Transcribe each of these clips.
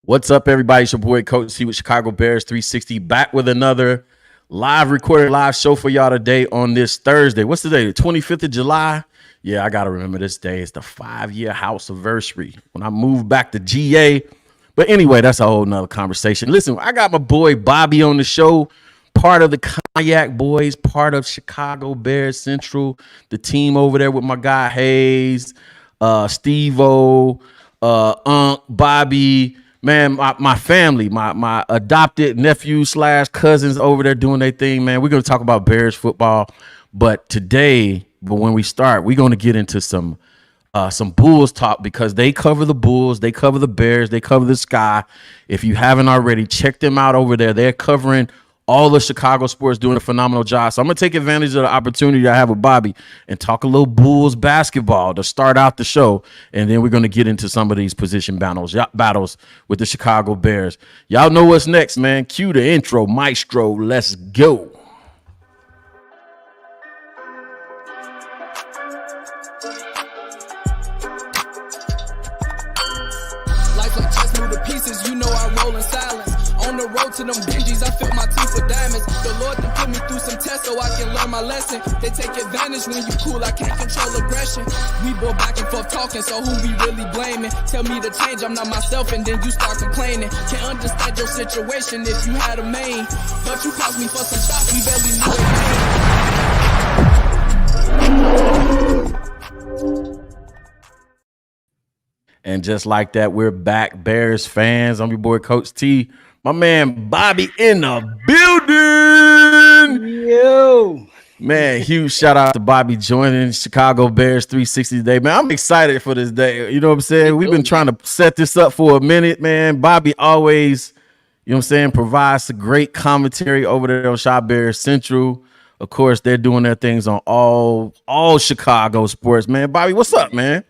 What's up, everybody? It's your boy Coach T with Chicago Bears 360, back with another live show for y'all today on this Thursday. What's the day? The 25th of July. Yeah, I gotta remember this day. It's the 5-year house anniversary when I moved back to GA. But anyway, that's a whole nother conversation. Listen, I got my boy Bobby on the show, part of the Cognac Boys, part of Chicago Bears Central, the team over there with my guy Hayes, Steve-O, Bobby. Man, my family, my adopted nephew / cousins over there doing their thing, man. We're going to talk about Bears football. But when we start, we're going to get into some Bulls talk because they cover the Bulls, they cover the Bears, they cover the Sky. If you haven't already, check them out over there. They're covering all the Chicago sports, doing a phenomenal job. So I'm going to take advantage of the opportunity I have with Bobby and talk a little Bulls basketball to start out the show. And then we're going to get into some of these position battles with the Chicago Bears. Y'all know what's next, man. Cue the intro, maestro. Let's go. Life like chess move the pieces, you know I roll in silence. On the road to them Benjis, I fill my teeth with diamonds. The Lord to put me through some tests so I can learn my lesson. They take advantage when you cool, I can't control aggression. We go back and forth talking, so who we really blaming? Tell me to change, I'm not myself, and then you start complaining. Can't understand your situation if you had a main. But you cost me for some shots, we barely knew it. And just like that, we're back, Bears fans. I'm your boy, Coach T. My man, Bobby in the building. Yo. Man, huge shout out to Bobby joining Chicago Bears 360 today. Man, I'm excited for this day. You know what I'm saying? We've been trying to set this up for a minute, man. Bobby always, you know what I'm saying, provides a great commentary over there on Shop Bears Central. Of course, they're doing their things on all Chicago sports, man. Bobby, what's up, man?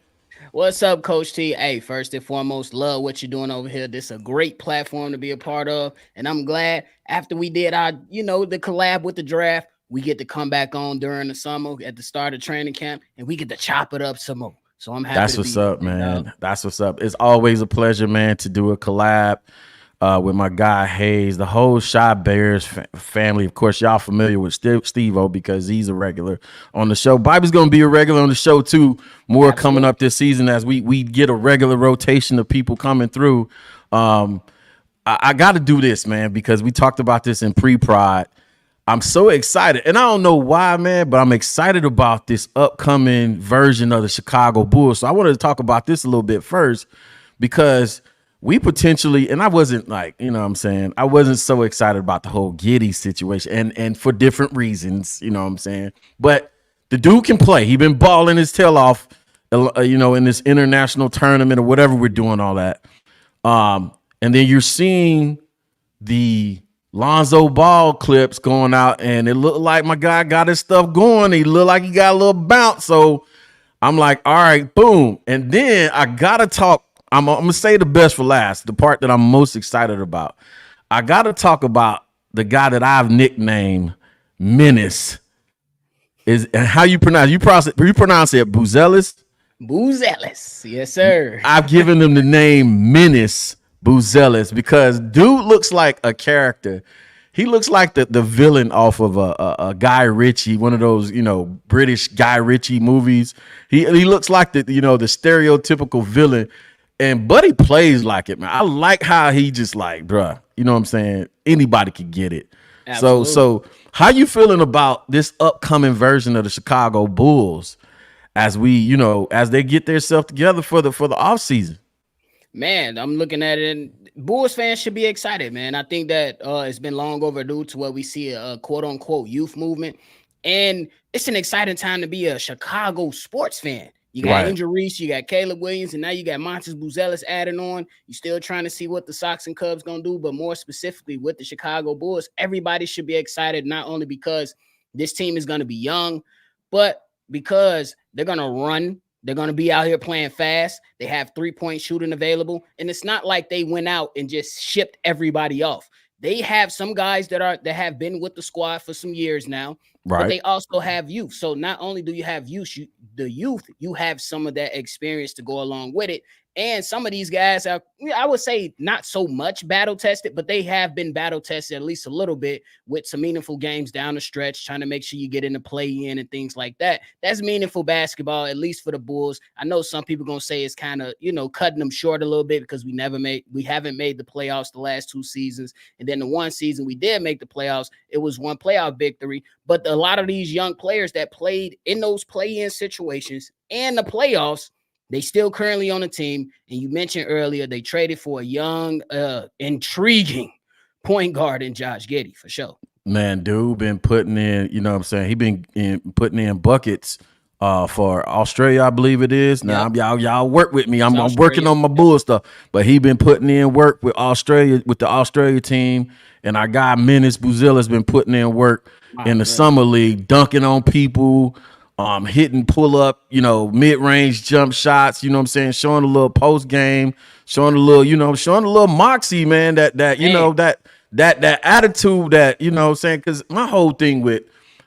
What's up, Coach T? Hey, first and foremost, love what you're doing over here. This is a great platform to be a part of. And I'm glad after we did our, the collab with the draft, we get to come back on during the summer at the start of training camp and we get to chop it up some more. So I'm happy. That's what's up, man. That's what's up. It's always a pleasure, man, to do a collab with my guy Hayes, the whole Shop Bears family. Of course, y'all familiar with Steve-O because he's a regular on the show. Bobby's going to be a regular on the show too. More Absolutely. Coming up this season as we get a regular rotation of people coming through. I got to do this, man, because we talked about this in pre-prod. I'm so excited, and I don't know why, man, but I'm excited about this upcoming version of the Chicago Bulls. So I wanted to talk about this a little bit first because we potentially, and I wasn't like, I wasn't so excited about the whole Giddey situation and for different reasons, you know what I'm saying? But the dude can play. He been balling his tail off, in this international tournament or whatever we're doing, all that. And then you're seeing the Lonzo Ball clips going out, and it looked like my guy got his stuff going. He looked like he got a little bounce. So I'm like, all right, boom. And then I got to talk. I'm going to say the best for last, the part that I'm most excited about. I got to talk about the guy that I've nicknamed Menace. And how you pronounce it? You pronounce it Buzelis? Buzelis. Yes, sir. I've given him the name Menace Buzelis because dude looks like a character. He looks like the villain off of a Guy Ritchie, one of those, British Guy Ritchie movies. He looks like the stereotypical villain. And Buddy plays like it, man. I like how he just like, bruh, you know what I'm saying? Anybody can get it. Absolutely. So how you feeling about this upcoming version of the Chicago Bulls as as they get themselves together for the offseason? Man, I'm looking at it, and Bulls fans should be excited, man. I think that it's been long overdue to where we see a quote-unquote youth movement, and it's an exciting time to be a Chicago sports fan. You got Angel Reese, you got Caleb Williams, and now you got Montes Buzelis adding on. You're still trying to see what the Sox and Cubs going to do, but more specifically with the Chicago Bulls, everybody should be excited, not only because this team is going to be young, but because they're going to run. They're going to be out here playing fast. They have three-point shooting available, and it's not like they went out and just shipped everybody off. They have some guys that have been with the squad for some years now, but they also have youth. So not only do you have youth, you have some of that experience to go along with it. And some of these guys are, I would say, not so much battle tested, but they have been battle tested at least a little bit with some meaningful games down the stretch, trying to make sure you get in the play in and things like that. That's meaningful basketball, at least for the Bulls. I know some people gonna say it's kind of, cutting them short a little bit because we haven't made the playoffs the last 2 seasons. And then the one season we did make the playoffs, it was one playoff victory. But a lot of these young players that played in those play-in situations and the playoffs, they still currently on the team. And you mentioned earlier, they traded for a young, intriguing point guard in Josh Giddey, for sure. Man, dude been putting in, you know what I'm saying? He been putting in buckets for Australia, I believe it is. Now, y'all work with me. I'm working on my Bull stuff. But he been putting in work with Australia, with the Australia team. And our guy, Menace Buzilla, has been putting in work in the summer league, dunking on people, hitting pull-up, mid-range jump shots, you know what I'm saying, showing a little post-game, showing a little moxie, man, that attitude that, you know what I'm saying, because my whole thing with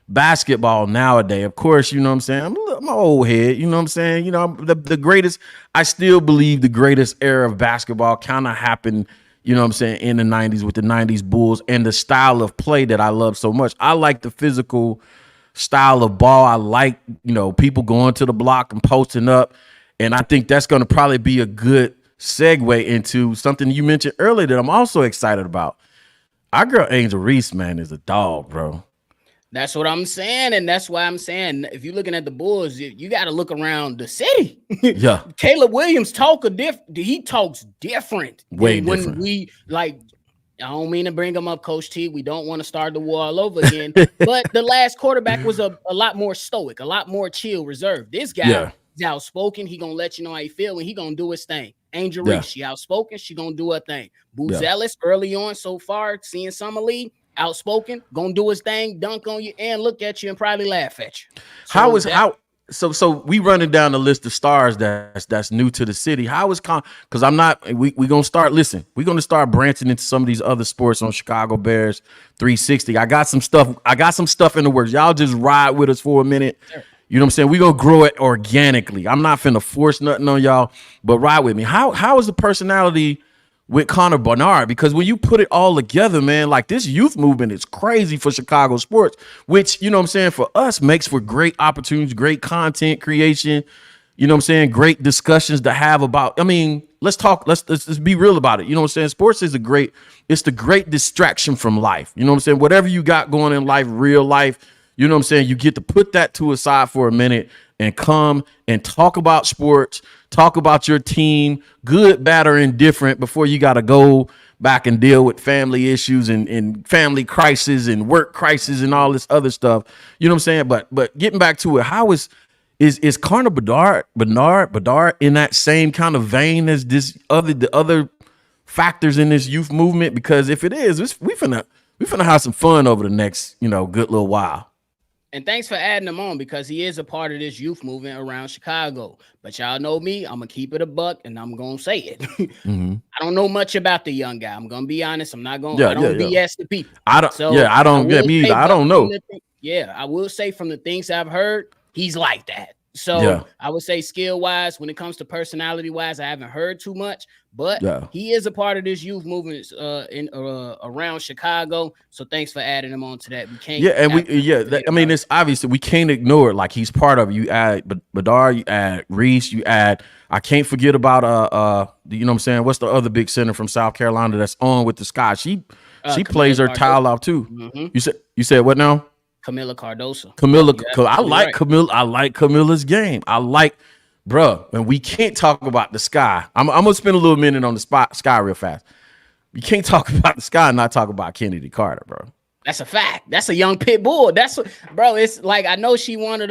basketball nowadays, of course, you know what I'm saying, I'm an old head, you know what I'm saying, the greatest, I still believe the greatest era of basketball kind of happened, you know what I'm saying, in the 90s with the 90s Bulls and the style of play that I love so much. I like the physical style of ball. I like, people going to the block and posting up. And I think that's going to probably be a good segue into something you mentioned earlier that I'm also excited about. Our girl Angel Reese, man, is a dog, bro. That's what I'm saying. And that's why I'm saying, if you're looking at the Bulls, you got to look around the city. Yeah. Caleb Williams he talks different. Way different. When we I don't mean to bring him up, Coach T. We don't want to start the war all over again. But the last quarterback was a lot more stoic, a lot more chill, reserved. This guy is outspoken. He going to let you know how he feel, and he going to do his thing. Angel Reese, she outspoken. She going to do her thing. Buzelis, early on so far, seeing Summer League, outspoken, going to do his thing, dunk on you, and look at you and probably laugh at you. So we running down the list of stars that's new to the city. How is because we gonna start we're gonna start branching into some of these other sports on Chicago Bears 360. I got some stuff in the works. Y'all just ride with us for a minute. Sure. You know what I'm saying? We're gonna grow it organically. I'm not finna force nothing on y'all, but ride with me. How is the personality with Connor Bernard? Because when you put it all together, man, like this youth movement is crazy for Chicago sports, which, you know what I'm saying, for us makes for great opportunities, great content creation, you know what I'm saying, great discussions to have about, let's talk, let's be real about it. You know what I'm saying? Sports is it's the great distraction from life. You know what I'm saying? Whatever you got going in life, real life, you know what I'm saying? You get to put that to a side for a minute and come and talk about sports, talk about your team, good, bad, or indifferent, before you got to go back and deal with family issues and family crisis and work crisis and all this other stuff. You know what I'm saying? But getting back to it, how is Connor Bedard in that same kind of vein as the other factors in this youth movement? Because if it is, we finna have some fun over the next, good little while. And thanks for adding him on, because he is a part of this youth movement around Chicago. But y'all know me, I'm going to keep it a buck, and I'm going to say it. Mm-hmm. I don't know much about the young guy. I'm going to be honest. I'm not going to BS the people. I don't know. I will say from the things I've heard, he's like that. So I would say skill-wise, when it comes to personality-wise, I haven't heard too much, but he is a part of this youth movement around Chicago. So thanks for adding him on to that. We can't. It's obvious that we can't ignore it. Like, he's part of it. You add Bedard, you add Reese, you add. I can't forget about you know what I'm saying. What's the other big center from South Carolina that's on with the Sky? She plays her tile off too. Mm-hmm. You said what now? Camila Cardoso. I like Camilla's game. And we can't talk about the Sky. I'm gonna spend a little minute on the Sky real fast. You can't talk about the Sky and not talk about Kennedy Carter, bro. That's a fact. That's a young pit bull. It's like, I know she wanted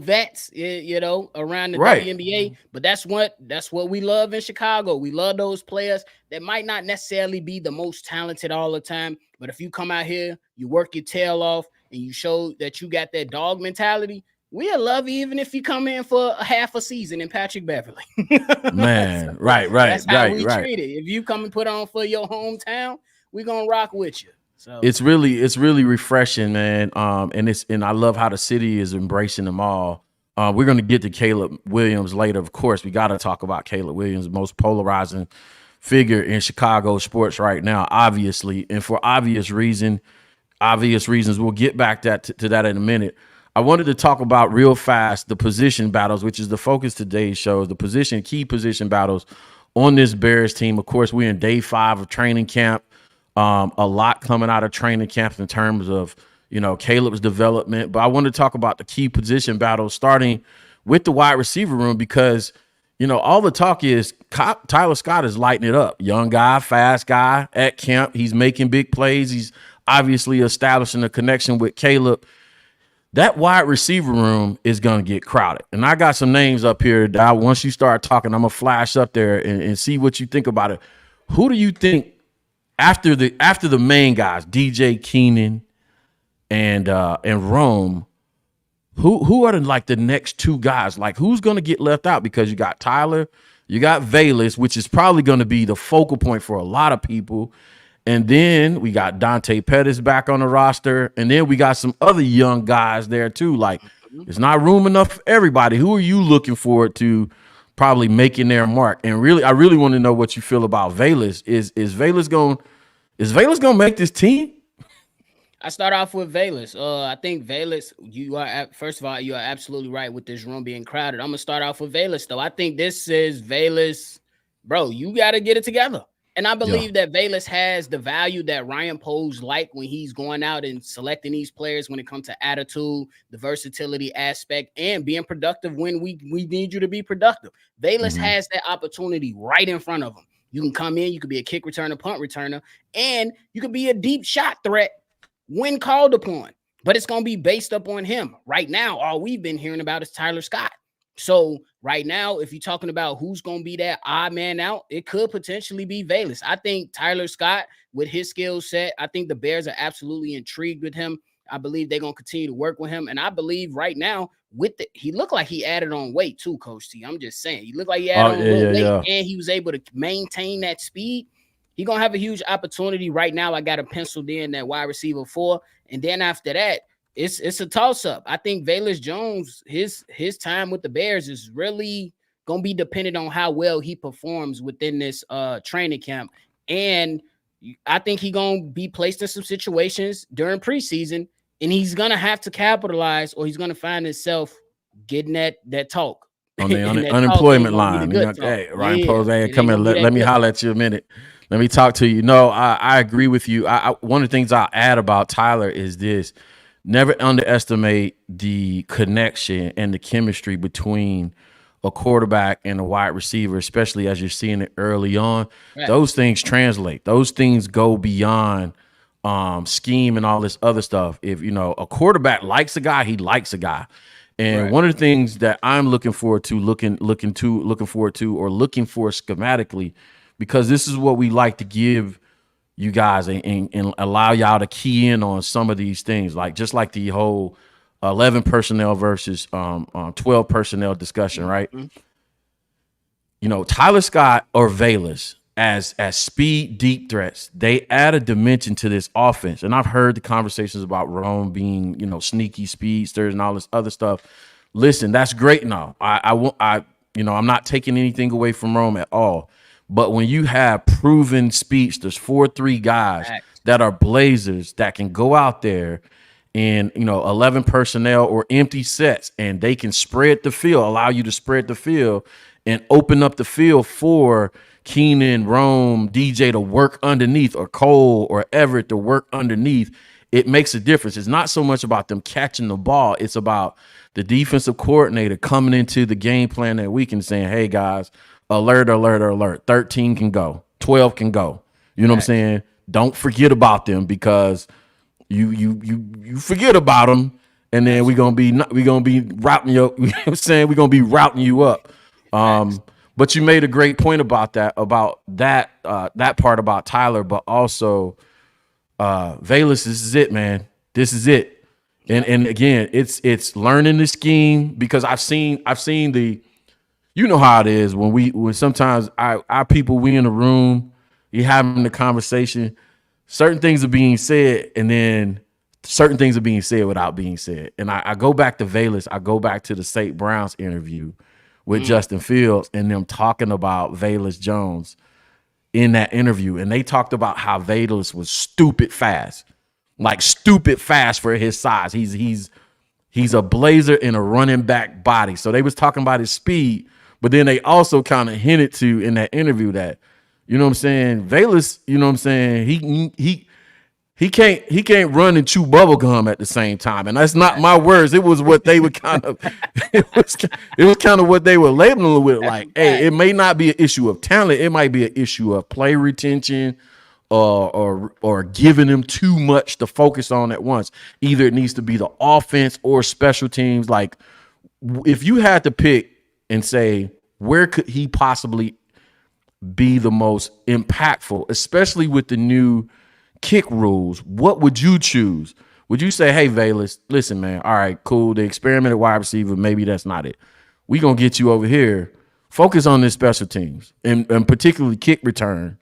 vets, around the WNBA, but that's what we love in Chicago. We love those players that might not necessarily be the most talented all the time, but if you come out here, you work your tail off, and you show that you got that dog mentality, we'll love you even if you come in for a half a season in Patrick Beverly. Man, right. That's how we treat it. If you come and put on for your hometown, we're gonna rock with you. So it's really refreshing, man. And I love how the city is embracing them all. We're going to get to Caleb Williams later. Of course, we got to talk about Caleb Williams, the most polarizing figure in Chicago sports right now, obviously, and for obvious reasons. We'll get back to that in a minute. I wanted to talk about real fast the position battles, which is the focus of today's show, the key position battles on this Bears team. Of course, we're in day 5 of training camp. A lot coming out of training camp in terms of, Caleb's development. But I want to talk about the key position battles, starting with the wide receiver room, because, all the talk is Tyler Scott is lighting it up. Young guy, fast guy at camp. He's making big plays. He's obviously establishing a connection with Caleb. That wide receiver room is going to get crowded. And I got some names up here that once you start talking, I'm going to flash up there and see what you think about it. Who do you think after the main guys, DJ Keenan and Rome, who are the next 2 guys? Like, who's going to get left out? Because you got Tyler, you got Velus, which is probably going to be the focal point for a lot of people. And then we got Dante Pettis back on the roster. And then we got some other young guys there too. Like, it's not room enough for everybody. Who are you looking forward to probably making their mark? And really, I really want to know what you feel about Velus. Is Velus going to make this team? I start off with Velus. I think Velus, first of all, you are absolutely right with this room being crowded. I'm going to start off with Velus, though. I think this is Velus, bro, you got to get it together. And I believe that Velus has the value that Ryan Poles like when he's going out and selecting these players when it comes to attitude, the versatility aspect, and being productive when we need you to be productive. Velus has that opportunity right in front of him. You can come in, you could be a kick returner, punt returner, and you could be a deep shot threat when called upon. But it's going to be based up on him. Right now, all we've been hearing about is Tyler Scott. So right now, if you're talking about who's going to be that odd man out, it could potentially be Velus. I think Tyler Scott, with his skill set, I think the Bears are absolutely intrigued with him. I believe they're going to continue to work with him. And I believe right now, he looked like he added on weight too, Coach T. I'm just saying. He looked like he added on weight, and he was able to maintain that speed. He's going to have a huge opportunity. Right now, I got him penciled in that wide receiver 4. And then after that, it's a toss-up. I think Velus Jones, his time with the Bears is really going to be dependent on how well he performs within this training camp. And I think he's going to be placed in some situations during preseason, and he's going to have to capitalize, or he's going to find himself getting that talk. On the unemployment line. Hey, Ryan Poles, hey, come here. Let me holler at you a minute. Let me talk to you. No, I agree with you. One of the things I'll add about Tyler is this. Never underestimate the connection and the chemistry between a quarterback and a wide receiver, especially as you're seeing it early on. Right. Those things translate. Those things go beyond scheme and all this other stuff. If, a quarterback likes a guy, he likes a guy. And one of the things that I'm looking for schematically, because this is what we like to give you guys and allow y'all to key in on some of these things, just like the whole 11 personnel versus 12 personnel discussion, right? Tyler Scott or Velus as speed deep threats, they add a dimension to this offense. And I've heard the conversations about Rome being, sneaky speedsters and all this other stuff. Listen, that's great now. I'm not taking anything away from Rome at all. But when you have proven speedsters, 4-3 guys that are blazers that can go out there and, 11 personnel or empty sets, and they can spread the field, allow you to spread the field and open up the field for Keenan, Rome, DJ to work underneath, or Cole or Everett to work underneath, it makes a difference. It's not so much about them catching the ball. It's about the defensive coordinator coming into the game plan that week and saying, hey, guys, alert, alert, alert. 13 can go. 12 can go. You know what I'm saying? Don't forget about them, because you forget about them, and then we're gonna be routing you. You know what I'm saying? We're gonna be routing you up. But you made a great point about that part about Tyler, but also Velus. This is it, man. This is it. And again, it's learning the scheme, because I've seen the. You know how it is when sometimes our people, we in a room, you having the conversation, certain things are being said, and then certain things are being said without being said. And I go back to Velus. I go back to the St. Brown's interview with Justin Fields and them talking about Velus Jones in that interview. And they talked about how Velus was stupid fast, like stupid fast for his size. He's a blazer in a running back body. So they was talking about his speed, but then they also kind of hinted to in that interview that, you know what I'm saying, Velus, you know what I'm saying, he can't run and chew bubble gum at the same time. And that's not my words. It was what they would kind of it was kind of what they were labeling with. Like, hey, it may not be an issue of talent, it might be an issue of play retention or giving them too much to focus on at once. Either it needs to be the offense or special teams. Like, if you had to pick and say where could he possibly be the most impactful, especially with the new kick rules, what would you choose? Would you say, hey, Velus, listen, man, all right, cool, the experimental wide receiver, maybe that's not it. We gonna get you over here. Focus on this special teams and particularly kick return,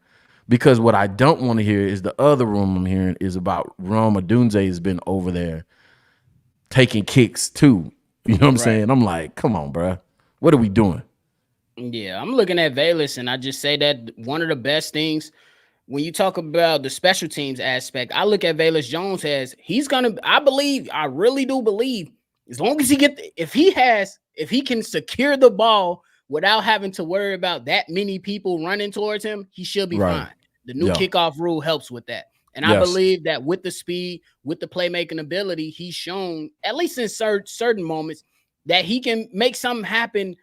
because what I don't want to hear is the other room I'm hearing is about Rome Odunze has been over there taking kicks too. You know what I'm saying? I'm like, come on, bro. What are we doing? Yeah, I'm looking at Velus, and I just say that one of the best things when you talk about the special teams aspect, I look at Velus Jones as I really do believe, as long as if he can secure the ball without having to worry about that many people running towards him, he should be fine. The new kickoff rule helps with that. And I believe that with the speed, with the playmaking ability, he's shown, at least in certain moments, that he can make something happen,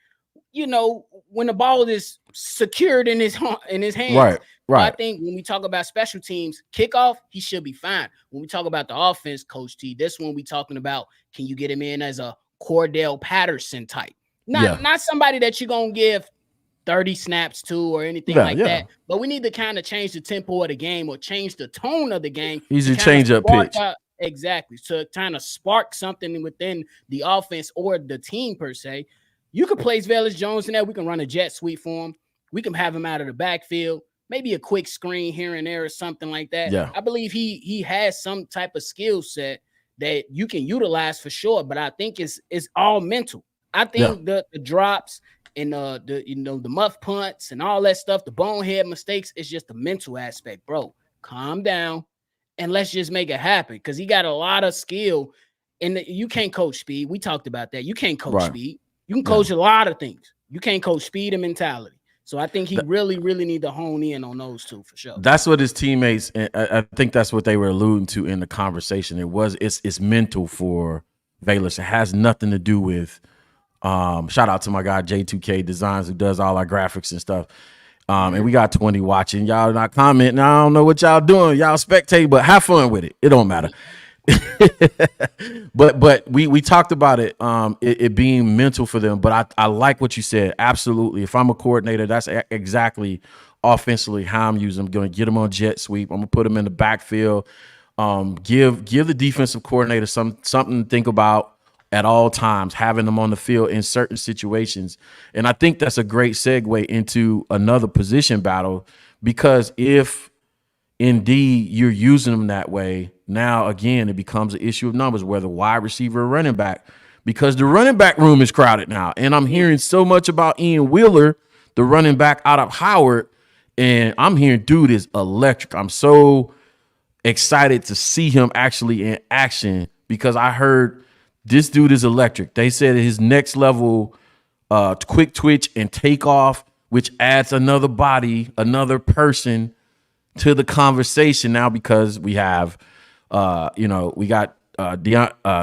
you know, when the ball is secured in his hands. Right. I think when we talk about special teams, kickoff, he should be fine. When we talk about the offense, Coach T, this one we talking about, can you get him in as a Cordell Patterson type? Not somebody that you're going to give 30 snaps to or anything like that. But we need to kind of change the tempo of the game or change the tone of the game. Easy change up pitch. Exactly. To kind of spark something within the offense or the team per se. You could place Velus Jones in there. We can run a jet sweep for him. We can have him out of the backfield. Maybe a quick screen here and there or something like that. Yeah. I believe he has some type of skill set that you can utilize for sure, but I think it's all mental. I think the drops and the muff punts and all that stuff, the bonehead mistakes, is just the mental aspect, bro. Calm down and let's just make it happen, because he got a lot of skill, and you can't coach speed. We talked about that. You can't coach speed. You can coach a lot of things. You can't coach speed and mentality. So I think he really, really need to hone in on those two for sure. That's what his teammates, and I think that's what they were alluding to in the conversation. It's mental for Velus. It has nothing to do with shout out to my guy J2K Designs, who does all our graphics and stuff. And we got 20 watching. Y'all not commenting. I don't know what y'all doing. Y'all spectate, but have fun with it. It don't matter. but we talked about it being mental for them, but I like what you said. Absolutely. If I'm a coordinator, that's exactly offensively how I'm using them. I'm going to get them on jet sweep. I'm going to put them in the backfield. Give the defensive coordinator something to think about at all times, having them on the field in certain situations. And I think that's a great segue into another position battle, because if indeed you're using them that way, now again it becomes an issue of numbers, whether wide receiver or running back, because the running back room is crowded now. And I'm hearing so much about Ian Wheeler, the running back out of Howard, and I'm hearing dude is electric. I'm so excited to see him actually in action, because I heard this dude is electric. They said his next level quick twitch and takeoff, which adds another body, another person to the conversation now, because we have, we got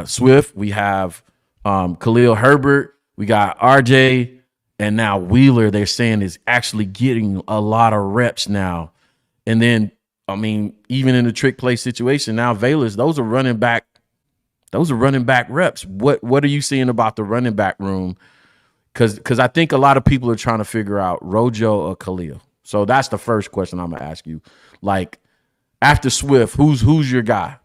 Swift, we have Khalil Herbert, we got RJ, and now Wheeler, they're saying, is actually getting a lot of reps now. And then, I mean, even in the trick play situation, now Velus, those are running back reps. What are you seeing about the running back room? Because I think a lot of people are trying to figure out Rojo or Khalil. So that's the first question I'm gonna ask you. Like, after Swift, who's your guy?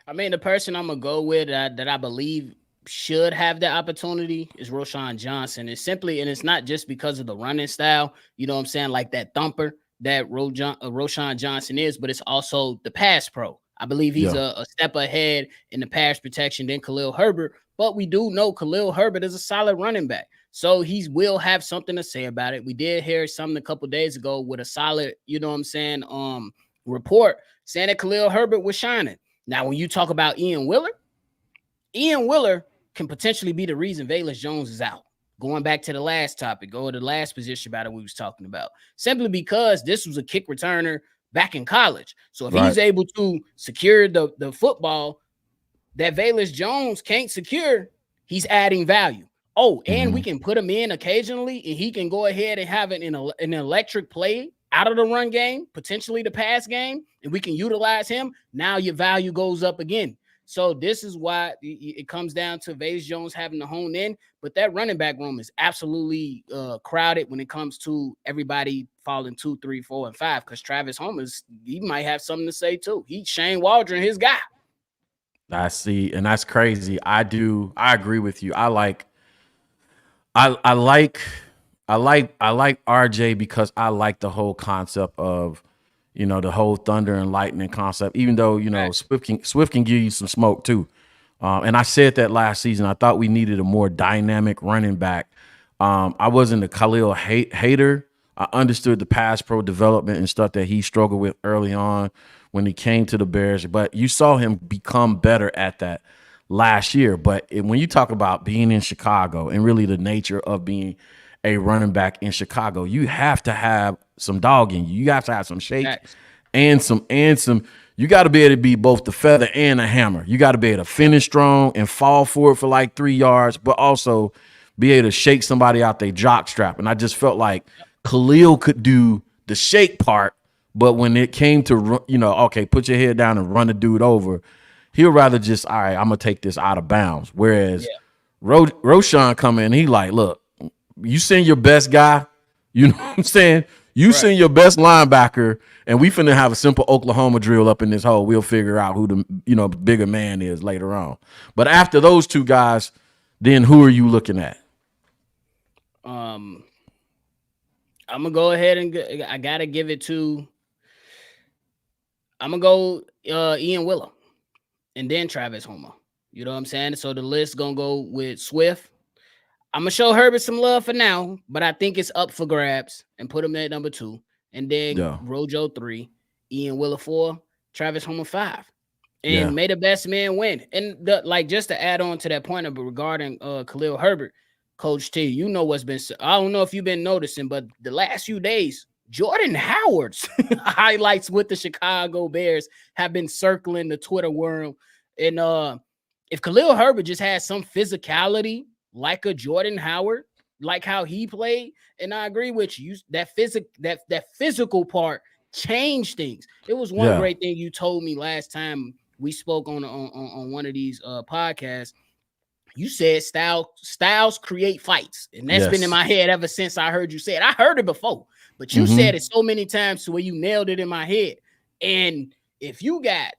I mean, the person I'm gonna go with that I believe should have the opportunity is Roschon Johnson. It's not just because of the running style, you know what I'm saying, like that thumper that Roschon Johnson is, but it's also the pass pro. I believe he's a step ahead in the pass protection than Khalil Herbert, but we do know Khalil Herbert is a solid running back. So he will have something to say about it. We did hear something a couple days ago with a solid, report saying that Khalil Herbert was shining. Now, when you talk about Ian Willer can potentially be the reason Velus Jones is out. Going back to the last topic, or the last position battle we was talking about, simply because this was a kick returner back in college. So if he's able to secure the football that Velus Jones can't secure, he's adding value. Oh, and we can put him in occasionally, and he can go ahead and have an electric play out of the run game, potentially the pass game, and we can utilize him. Now your value goes up again. So this is why it comes down to Velus Jones having to hone in, but that running back room is absolutely crowded when it comes to everybody falling 2, 3, 4, and 5. Because Travis Homer, he might have something to say too. He's Shane Waldron, his guy. I see, and that's crazy. I agree with you. I like RJ because I like the whole concept of, the whole thunder and lightning concept, even though, Swift can give you some smoke too. And I said that last season. I thought we needed a more dynamic running back. I wasn't a Khalil hater. I understood the pass pro development and stuff that he struggled with early on when he came to the Bears, but you saw him become better at that last year. But when you talk about being in Chicago and really the nature of being a running back in Chicago, you have to have some dog in you. You have to have some shake and some. You got to be able to be both the feather and the hammer. You got to be able to finish strong and fall forward for like 3 yards, but also be able to shake somebody out their jock strap. And I just felt like Khalil could do the shake part, but when it came to, okay, put your head down and run the dude over, he'll rather just, all right, I'm going to take this out of bounds. Whereas Roschon come in, he like, look, you send your best guy, you know what I'm saying? You send your best linebacker, and we finna have a simple Oklahoma drill up in this hole. We'll figure out who the bigger man is later on. But after those two guys, then who are you looking at? I'm gonna go ahead and I gotta give it to. I'm gonna go Ian Willer, and then Travis Homer. You know what I'm saying? So the list gonna go with Swift. I'm going to show Herbert some love for now, but I think it's up for grabs and put him at number 2. And then Rojo 3, Ian Willer 4, Travis Homer 5. And may the best man win. And just to add on to that point regarding Khalil Herbert, Coach T, you know what's been – I don't know if you've been noticing, but the last few days, Jordan Howard's highlights with the Chicago Bears have been circling the Twitter world. And if Khalil Herbert just has some physicality – like a Jordan Howard, like how he played, and I agree with you. That physical part changed things. It was one great thing you told me last time we spoke on one of these podcasts. You said styles create fights, and that's been in my head ever since I heard you say it. I heard it before, but you said it so many times to where you nailed it in my head. And if you got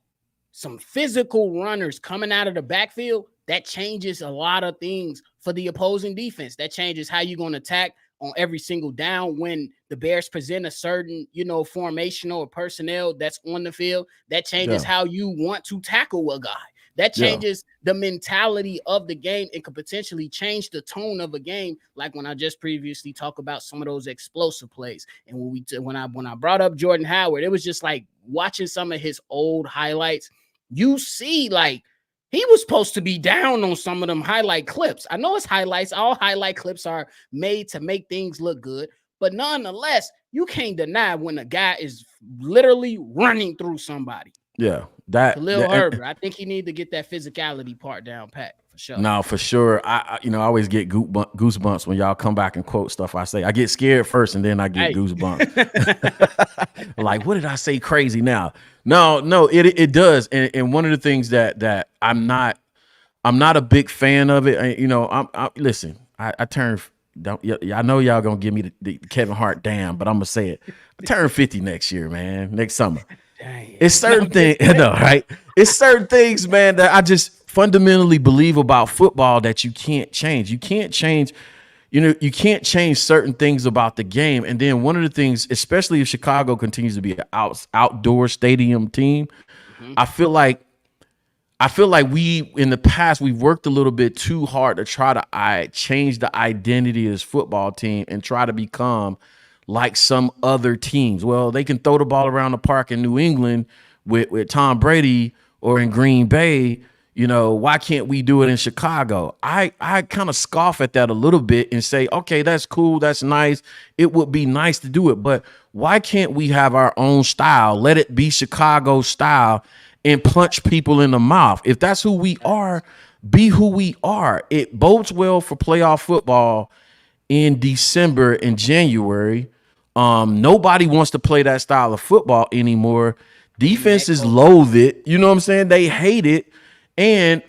some physical runners coming out of the backfield, that changes a lot of things for the opposing defense. That changes how you're going to attack on every single down when the Bears present a certain, formation or personnel that's on the field. That changes how you want to tackle a guy. That changes the mentality of the game and could potentially change the tone of a game. Like when I just previously talked about some of those explosive plays. And when I brought up Jordan Howard, it was just like watching some of his old highlights. You see, like, he was supposed to be down on some of them highlight clips. I know it's highlights. All highlight clips are made to make things look good. But nonetheless, you can't deny when a guy is literally running through somebody. Yeah. Khalil Herbert, I think he need to get that physicality part down pat for sure. No, for sure. I always get goosebumps when y'all come back and quote stuff I say. I get scared first and then I get goosebumps. Like, what did I say crazy now? No, it does. And one of the things that I'm not a big fan of it. Listen, I turned. I know y'all gonna give me the Kevin Hart damn, but I'm gonna say it. I turn 50 next year, man. Next summer. Dang. It's certain things, right? It's certain things, man, that I just fundamentally believe about football that you can't change. You can't change. You can't change certain things about the game. And then one of the things, especially if Chicago continues to be an outdoor stadium team, I feel like we in the past we've worked a little bit too hard to try to change the identity of this football team and try to become like some other teams. Well, they can throw the ball around the park in New England with Tom Brady or in Green Bay. You know, why can't we do it in Chicago? I kind of scoff at that a little bit and say, okay, that's cool. That's nice. It would be nice to do it. But why can't we have our own style? Let it be Chicago style and punch people in the mouth. If that's who we are, be who we are. It bodes well for playoff football in December and January. Nobody wants to play that style of football anymore. Defenses loathe it. You know what I'm saying? They hate it. And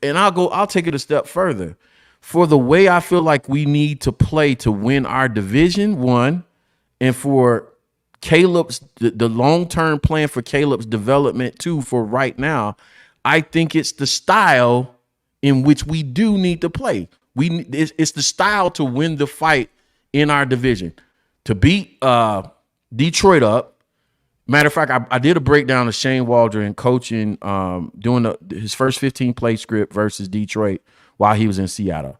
I'll take it a step further. For the way I feel like we need to play to win our division, one, and for Caleb's the long-term plan for Caleb's development too, for right now, I think it's the style in which we do need to play. It's the style to win the fight in our division, to beat Detroit up. Matter of fact, I did a breakdown of Shane Waldron coaching, doing his first 15 play script versus Detroit while he was in Seattle.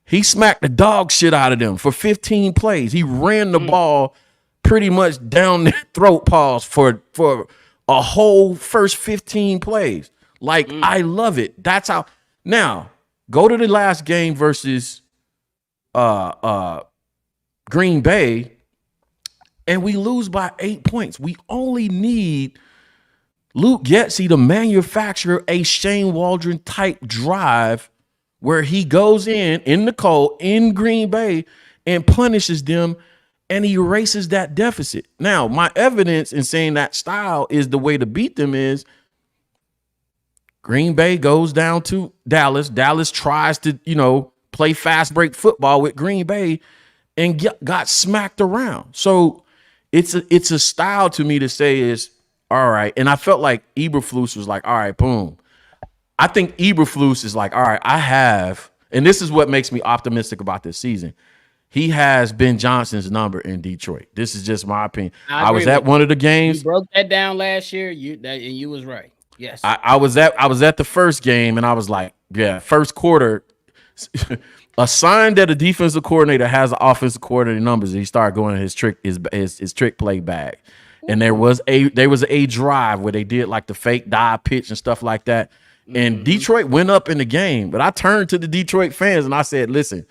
He smacked the dog shit out of them for 15 plays. He ran the ball pretty much down their throat paws for a whole first 15 plays. Like, I love it. That's how. Now, go to the last game versus Green Bay, and we lose by 8 points. We only need Luke Getsy to manufacture a Shane Waldron type drive where he goes in the cold in Green Bay and punishes them and he erases that deficit. Now, my evidence in saying that style is the way to beat them is Green Bay goes down to Dallas. Dallas tries to, play fast break football with Green Bay and got smacked around. So it's a style to me to say is, all right. And I felt like Eberflus was like, all right, boom. I think Eberflus is like, all right, I have, and this is what makes me optimistic about this season. He has Ben Johnson's number in Detroit. This is just my opinion. I was at one of the games. You broke that down last year. You was right. Yes. I was at the first game and I was like, yeah, first quarter. A sign that a defensive coordinator has an offensive coordinator numbers, and he started going to his trick play bag. And there was a drive where they did like the fake dive pitch and stuff like that. And Detroit went up in the game. But I turned to the Detroit fans and I said, listen,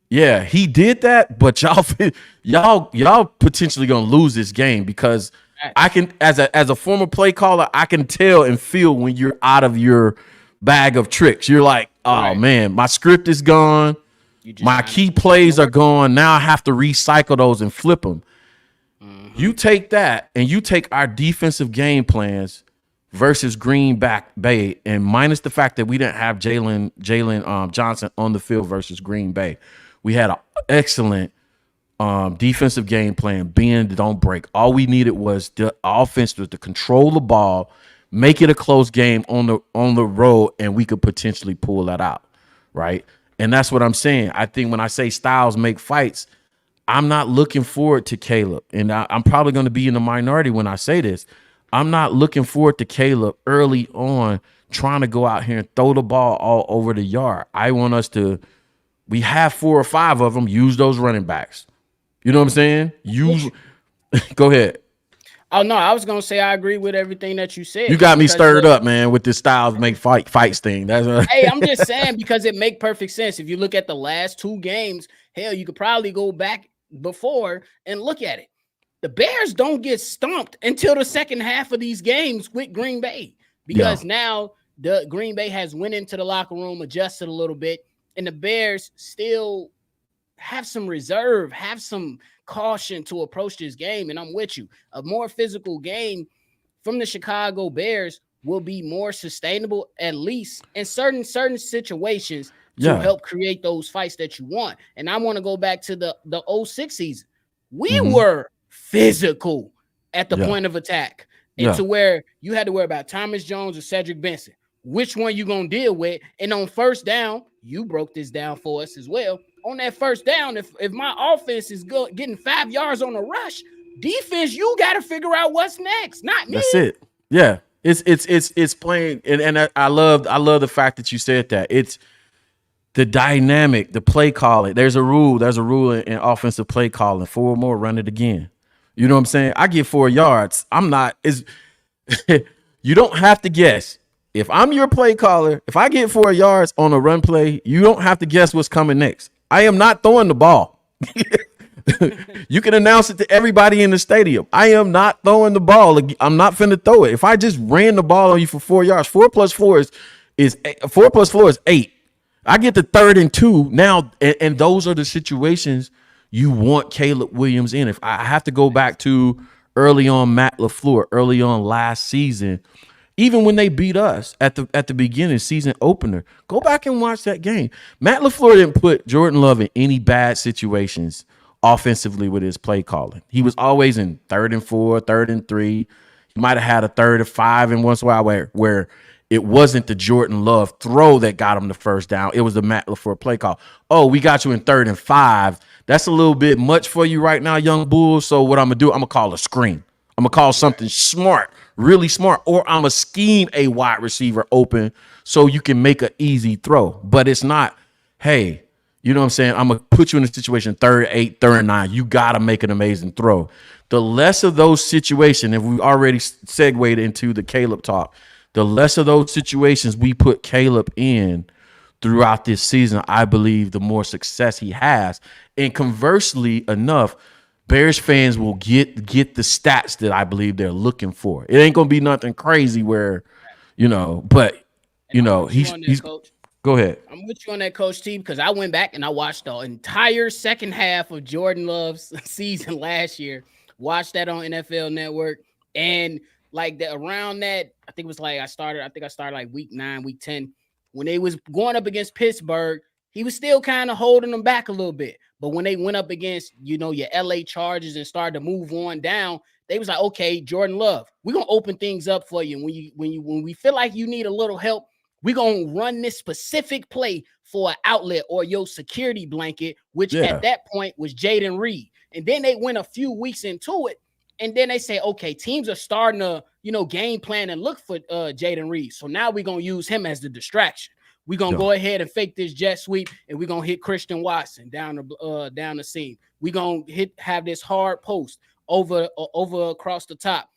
yeah, he did that, but y'all potentially gonna lose this game because I can, as a former play caller, I can tell and feel when you're out of your bag of tricks. You're like, oh man, my script is gone. My key plays are gone. Now I have to recycle those and flip them. You take that and you take our defensive game plans versus Green Bay, and minus the fact that we didn't have Jalen Johnson on the field versus Green Bay. We had an excellent defensive game plan, bend, don't break. All we needed was the offense to control the ball, make it a close game on the road, and we could potentially pull that out, right? And that's what I'm saying. I think when I say styles make fights, I'm not looking forward to Caleb. And I'm probably going to be in the minority when I say this. I'm not looking forward to Caleb early on trying to go out here and throw the ball all over the yard. I want us to, we have 4 or 5 of them, use those running backs. You know what I'm saying? Go ahead. Oh, no, I was going to say I agree with everything that you said. You got me stirred up, man, with this styles make fights thing. Hey, I'm just saying because it make perfect sense. If you look at the last 2 games, hell, you could probably go back before and look at it. The Bears don't get stomped until the second half of these games with Green Bay because now the Green Bay has went into the locker room, adjusted a little bit, and the Bears still have some reserve, have some caution to approach this game. And I'm with you. A more physical game from the Chicago Bears will be more sustainable, at least in certain situations, to help create those fights that you want. And I want to go back to the 06 season. We were physical at the point of attack, and to where you had to worry about Thomas Jones or Cedric Benson. Which one you gonna deal with? And on first down, you broke this down for us as well. On that first down, if my offense is getting 5 yards on a rush, defense, you got to figure out what's next. Not me. That's it. Yeah. It's playing, and I love the fact that you said that. It's the dynamic, the play calling. There's a rule in offensive play calling. 4 more, run it again. You know what I'm saying? I get 4 yards. I'm not is you don't have to guess. If I'm your play caller, if I get 4 yards on a run play, you don't have to guess what's coming next. I am not throwing the ball. You can announce it to everybody in the stadium. I am not throwing the ball. I'm not finna throw it. If I just ran the ball on you for 4 yards, 4 plus 4 is 4 plus 4 is 8. I get the 3rd and 2 now, and those are the situations you want Caleb Williams in. If I have to go back to early on Matt LaFleur, early on last season, even when they beat us at the beginning season opener, go back and watch that game. Matt LaFleur didn't put Jordan Love in any bad situations offensively with his play calling. He was always in 3rd and 4, 3rd and 3. He might have had a 3rd and 5 in once in a while where it wasn't the Jordan Love throw that got him the first down. It was the Matt LaFleur play call. Oh, we got you in 3rd and 5. That's a little bit much for you right now, young Bulls. So what I'm going to do, I'm going to call a screen. I'm going to call something smart, really smart, or I'm going to scheme a wide receiver open so you can make an easy throw. But it's not, hey, you know what I'm saying? I'm going to put you in a situation 3rd, 8, 3rd, and 9. You got to make an amazing throw. The less of those situations, if we already segued into the Caleb talk, the less of those situations we put Caleb in throughout this season, I believe the more success he has. And conversely enough, Bears fans will get the stats that I believe they're looking for. It ain't going to be nothing crazy where, but, he's coach. Go ahead. I'm with you on that, Coach T, because I went back and I watched the entire second half of Jordan Love's season last year. Watched that on NFL Network. And like around that, I think it was like I started like week 9, week 10. When they was going up against Pittsburgh, he was still kind of holding them back a little bit. But when they went up against, your LA Chargers and started to move on down, they was like, okay, Jordan Love, we're going to open things up for you. When we feel like you need a little help, we're going to run this specific play for an outlet or your security blanket, which at that point was Jayden Reed. And then they went a few weeks into it. And then they say, okay, teams are starting to, game plan and look for Jayden Reed. So now we're going to use him as the distraction. We're going to go ahead and fake this jet sweep, and we're going to hit Christian Watson down the seam. We're going to have this hard post over across the top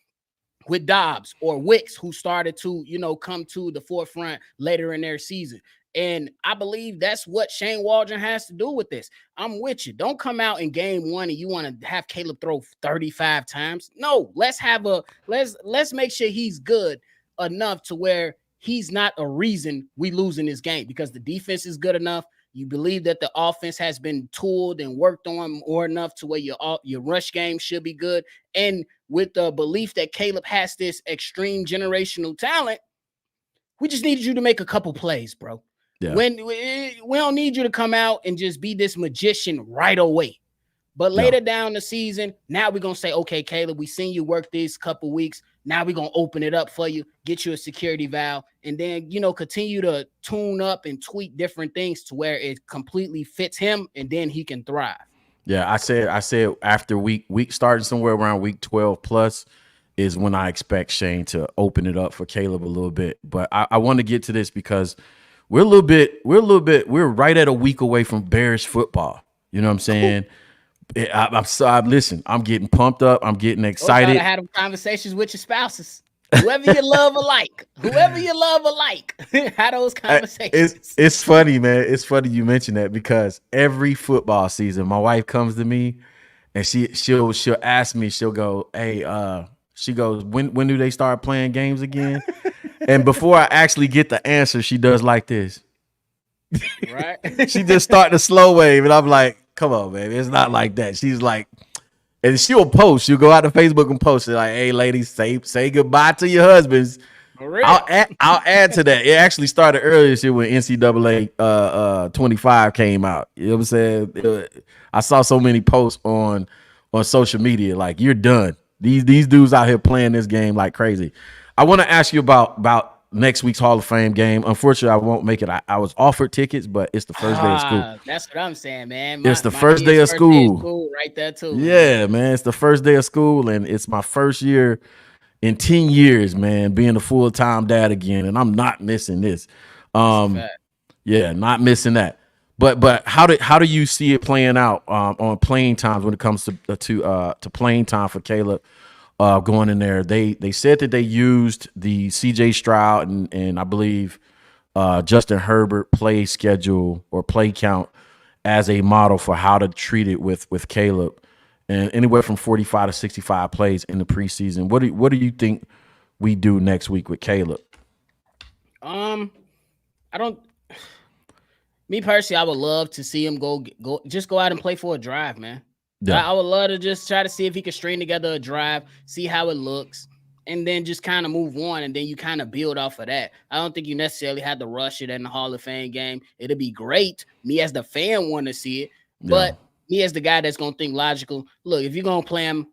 with Dobbs or Wicks, who started to, come to the forefront later in their season. And I believe that's what Shane Waldron has to do with this. I'm with you. Don't come out in game 1 and you want to have Caleb throw 35 times. No, let's make sure he's good enough to where he's not a reason we lose in this game, because the defense is good enough. You believe that the offense has been tooled and worked on more enough to where your rush game should be good. And with the belief that Caleb has this extreme generational talent, we just needed you to make a couple plays, bro. Yeah. When we don't need you to come out and just be this magician right away. But later down the season, now we're going to say, okay, Caleb, we seen you work these couple weeks. Now we're going to open it up for you, get you a security valve, and then, continue to tune up and tweak different things to where it completely fits him, and then he can thrive. Yeah, I said after week starting somewhere around week 12 plus is when I expect Shane to open it up for Caleb a little bit. But I want to get to this because we're right at a week away from Bears football. You know what I'm saying? Listen, I'm getting pumped up. I'm getting excited. I had conversations with your spouses. Whoever you love alike. Had those conversations. It's funny, man. It's funny you mentioned that because every football season, my wife comes to me and she'll ask me, she'll go, hey, she goes, when do they start playing games again? And before I actually get the answer, she does like this. Right. She just start the slow wave, and I'm like, come on, baby. It's not like that. She's like, and she'll go out to Facebook and post it like, hey, ladies, say goodbye to your husbands. I'll add to that. It actually started earlier this year when NCAA 25 came out. You know what I'm saying? I saw so many posts on social media like, you're done. These dudes out here playing this game like crazy. I want to ask you about next week's Hall of Fame game. Unfortunately, I won't make it. I was offered tickets, but it's the first day of school. That's what I'm saying, man. It's the first day of school right there too. Yeah, man. It's the first day of school, and it's my first year in 10 years, man, being a full-time dad again, and I'm not missing this. Fact. Yeah, not missing that. But how do you see it playing out on playing times when it comes to playing time for Caleb going in there? They said that they used the CJ Stroud and I believe Justin Herbert play schedule or play count as a model for how to treat it with Caleb, and anywhere from 45 to 65 plays in the preseason. What do you think we do next week with Caleb? I don't. Me personally, I would love to see him go out and play for a drive, man. Yeah. I would love to just try to see if he can string together a drive, see how it looks, and then just kind of move on, and then you kind of build off of that. I don't think you necessarily have to rush it in the Hall of Fame game. It'll be great. Me as the fan want to see it, but me as the guy that's gonna think logical. Look, if you're gonna play him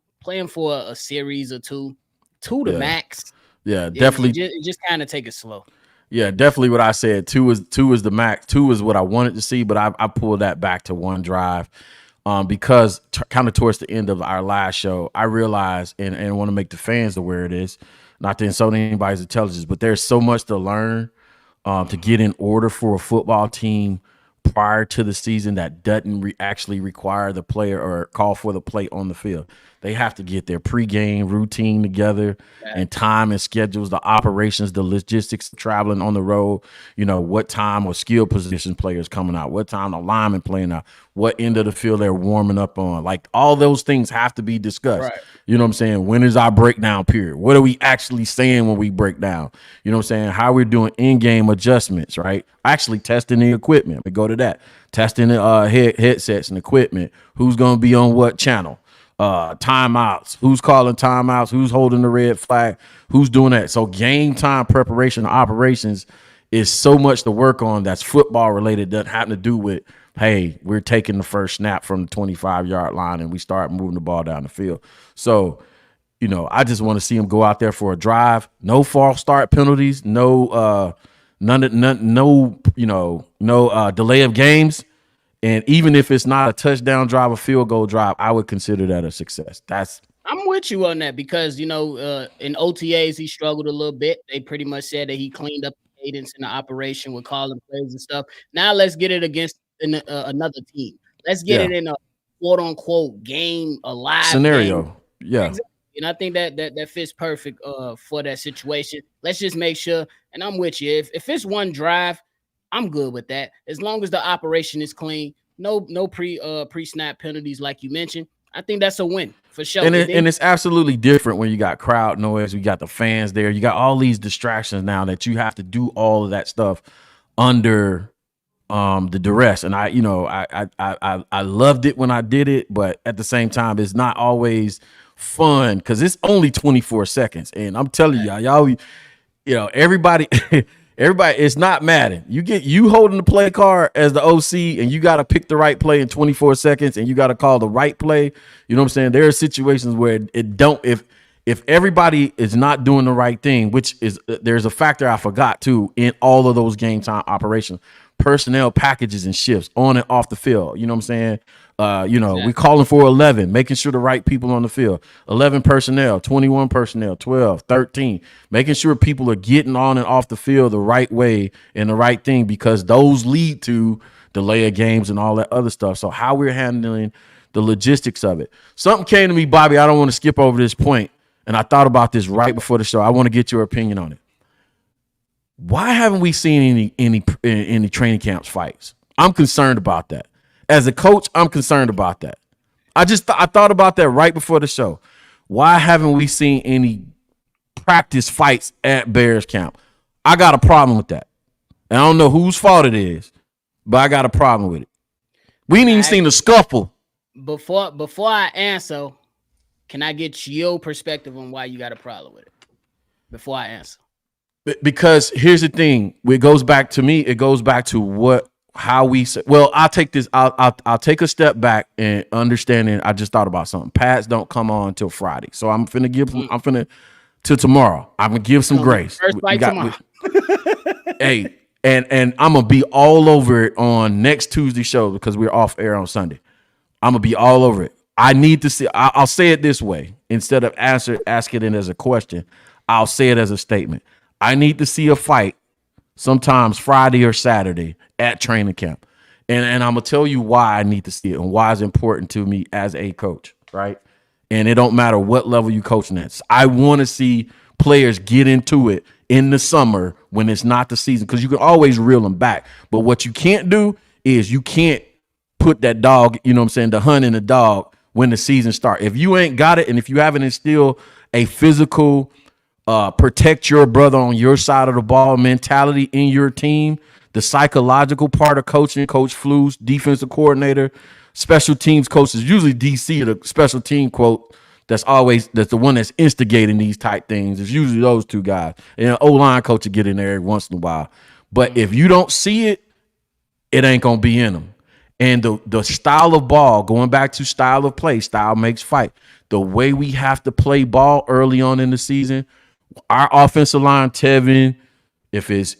for a series or two to max. Yeah, definitely. Just kind of take it slow. Yeah, definitely what I said. Two is the max. 2 is what I wanted to see, but I pulled that back to 1 drive because kind of towards the end of our last show, I realized and want to make the fans aware of this, not to insult anybody's intelligence, but there's so much to learn to get in order for a football team prior to the season that doesn't actually require the player or call for the play on the field. They have to get their pregame routine together and time and schedules, the operations, the logistics, traveling on the road, what time or skill position players coming out, what time the linemen playing out, what end of the field they're warming up on. Like all those things have to be discussed. Right. You know what I'm saying? When is our breakdown period? What are we actually saying when we break down? You know what I'm saying? How we're doing in-game adjustments, right? Actually testing the equipment. We go to that. Testing the headsets and equipment. Who's going to be on what channel? Timeouts. Who's calling timeouts? Who's holding the red flag? Who's doing that? So game time preparation operations is so much to work on that's football related, doesn't have to do with, hey, we're taking the first snap from the 25-yard line and we start moving the ball down the field. So, I just want to see him go out there for a drive. No false start penalties. No delay of games. And even if it's not a touchdown drive, a field goal drive, I would consider that a success. I'm with you on that because, in OTAs, he struggled a little bit. They pretty much said that he cleaned up the cadence in the operation with calling plays and stuff. Now let's get it against another team. Let's get it in a quote-unquote game, a live scenario. Game. Yeah. Exactly. And I think that fits perfect for that situation. Let's just make sure, and I'm with you. If it's 1 drive, I'm good with that. As long as the operation is clean, no pre-snap penalties like you mentioned. I think that's a win for sure. And it's absolutely different when you got crowd noise, you got the fans there, you got all these distractions now that you have to do all of that stuff under the duress. And I loved it when I did it, but at the same time, it's not always fun because it's only 24 seconds. And I'm telling y'all, everybody. Everybody, it's not Madden. You holding the play card as the OC, and you got to pick the right play in 24 seconds, and you got to call the right play. You know what I'm saying? There are situations where if everybody is not doing the right thing, which is there's a factor I forgot too in all of those game time operations, personnel packages and shifts on and off the field. You know what I'm saying? We calling for 11, making sure the right people on the field, 11 personnel, 21 personnel, 12, 13, making sure people are getting on and off the field the right way and the right thing, because those lead to delay of games and all that other stuff. So how we're handling the logistics of it. Something came to me, Bobby. I don't want to skip over this point. And I thought about this right before the show. I want to get your opinion on it. Why haven't we seen any training camps fights? I'm concerned about that. As a coach, I'm concerned about that. I thought about that right before the show. Why haven't we seen any practice fights at Bears camp? I got a problem with that. And I don't know whose fault it is, but I got a problem with it. We ain't even seen a scuffle. Before I answer, can I get your perspective on why you got a problem with it? Before I answer. Because here's the thing. It goes back to how we say, well, I'll take this. I'll take a step back and understanding. I just thought about something. Pads don't come on until Friday, so I'm finna till tomorrow. I'm gonna give some grace. First fight tomorrow. Hey, and I'm gonna be all over it on next Tuesday show because we're off air on Sunday. I'm gonna be all over it. I need to see. I'll say it this way, instead of asking it as a question, I'll say it as a statement. I need to see a fight sometimes Friday or Saturday at training camp. And I'm going to tell you why I need to see it and why it's important to me as a coach, right? And it don't matter what level you coaching at. I want to see players get into it in the summer when it's not the season, because you can always reel them back. But what you can't do is you can't put that dog, you know what I'm saying, the hunt in the dog when the season starts. If you ain't got it and if you haven't instilled a physical protect your brother on your side of the ball mentality in your team, the psychological part of coaching, Coach Flu's defensive coordinator, special teams coaches, usually DC, the special team quote, that's the one that's instigating these type things. It's usually those two guys. And an O-line coach will get in there every once in a while. But if you don't see it, it ain't going to be in them. And the style of ball, going back to style of play, style makes fight. The way we have to play ball early on in the season, our offensive line, Tevin, if it's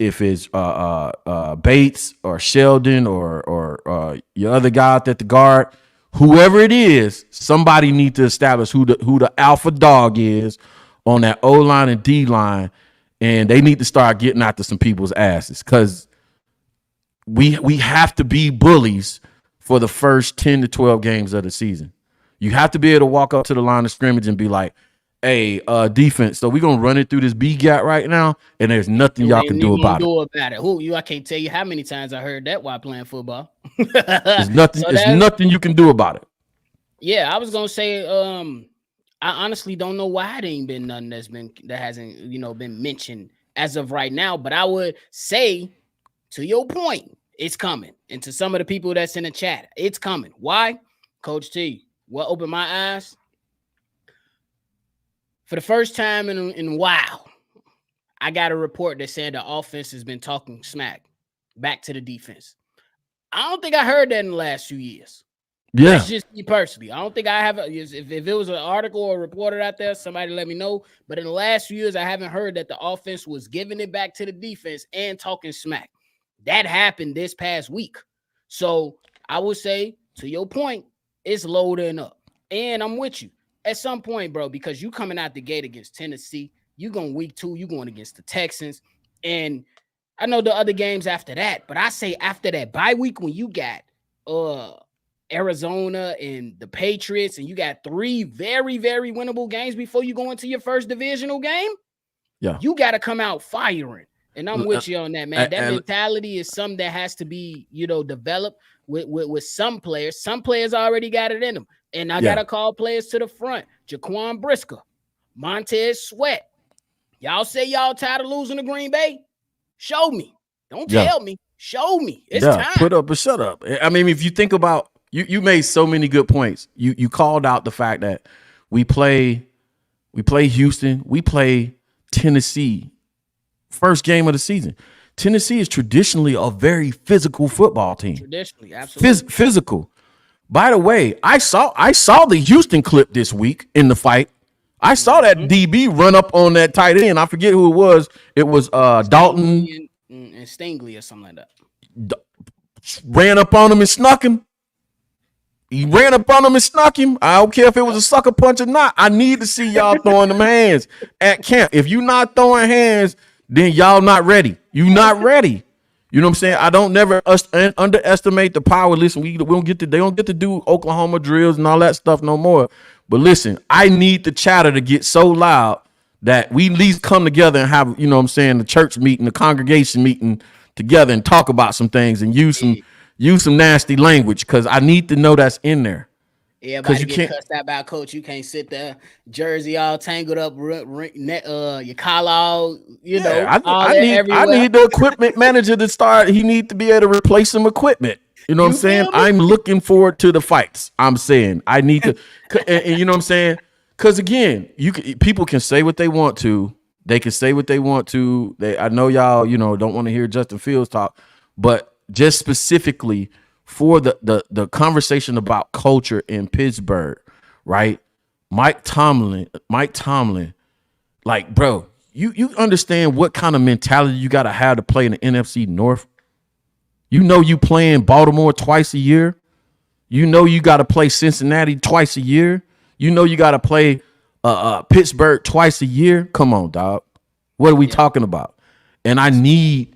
Bates or Sheldon or your other guy at the guard, whoever it is, somebody need to establish who the alpha dog is on that O-line and D-line, and they need to start getting after some people's asses, because we have to be bullies for the first 10 to 12 games of the season. You have to be able to walk up to the line of scrimmage and be like, hey, defense, so we're going to run it through this B gap right now, and there's nothing y'all can do about it. I can't tell you how many times I heard that while playing football. There's nothing you can do about it. Yeah, I was going to say, I honestly don't know why it ain't been nothing that hasn't, been mentioned as of right now, but I would say, to your point, it's coming. And to some of the people that's in the chat, it's coming. Why? Coach T, what opened my eyes? For the first time in a while, I got a report that said the offense has been talking smack back to the defense. I don't think I heard that in the last few years. Yeah. That's just me personally. I don't think I have. If it was an article or reported out there, somebody let me know. But in the last few years, I haven't heard that the offense was giving it back to the defense and talking smack. That happened this past week. So I would say, to your point, it's loading up. And I'm with you. At some point, bro, because you coming out the gate against Tennessee, you going week 2, you going against the Texans. And I know the other games after that, but I say after that bye week when you got Arizona and the Patriots, and you got 3 very, very winnable games before you go into your first divisional game, you got to come out firing. And I'm with you on that, man. That mentality is something that has to be, developed with some players. Some players already got it in them. And I got to call players to the front. Jaquan Brisker, Montez Sweat. Y'all say y'all tired of losing to Green Bay? Show me. Don't tell me. Show me. It's time. Put up or shut up. I mean, if you think about, you made so many good points. You called out the fact that we play Houston, we play Tennessee, first game of the season. Tennessee is traditionally a very physical football team. Traditionally, absolutely. Physical. By the way, I saw the Houston clip this week in the fight. I saw that DB run up on that tight end. I forget who it was. It was Dalton and Stingley or something like that. Ran up on him and snuck him. He ran up on him and snuck him. I don't care if it was a sucker punch or not. I need to see y'all throwing them hands at camp. If you not throwing hands, then y'all not ready. You not ready. You know what I'm saying? I don't never underestimate the power. Listen, they don't get to do Oklahoma drills and all that stuff no more. But listen, I need the chatter to get so loud that we at least come together and have, you know what I'm saying, the church meeting, the congregation meeting together and talk about some things and use some nasty language, because I need to know that's in there. Everybody get cussed out by Coach. You can't sit there, jersey all tangled up, your collar all, I need the equipment manager to start. He need to be able to replace some equipment. You know what I'm saying? I'm looking forward to the fights. I'm saying I need to, and you know what I'm saying? Because again, people can say what they want to. They can say what they want to. I know y'all, don't want to hear Justin Fields talk, but just specifically for the conversation about culture in Pittsburgh, right? Mike Tomlin, like, bro, you understand what kind of mentality you got to have to play in the NFC North? You playing Baltimore twice a year. You got to play Cincinnati twice a year. You got to play Pittsburgh twice a year. Come on, dog. What are we talking about? And I need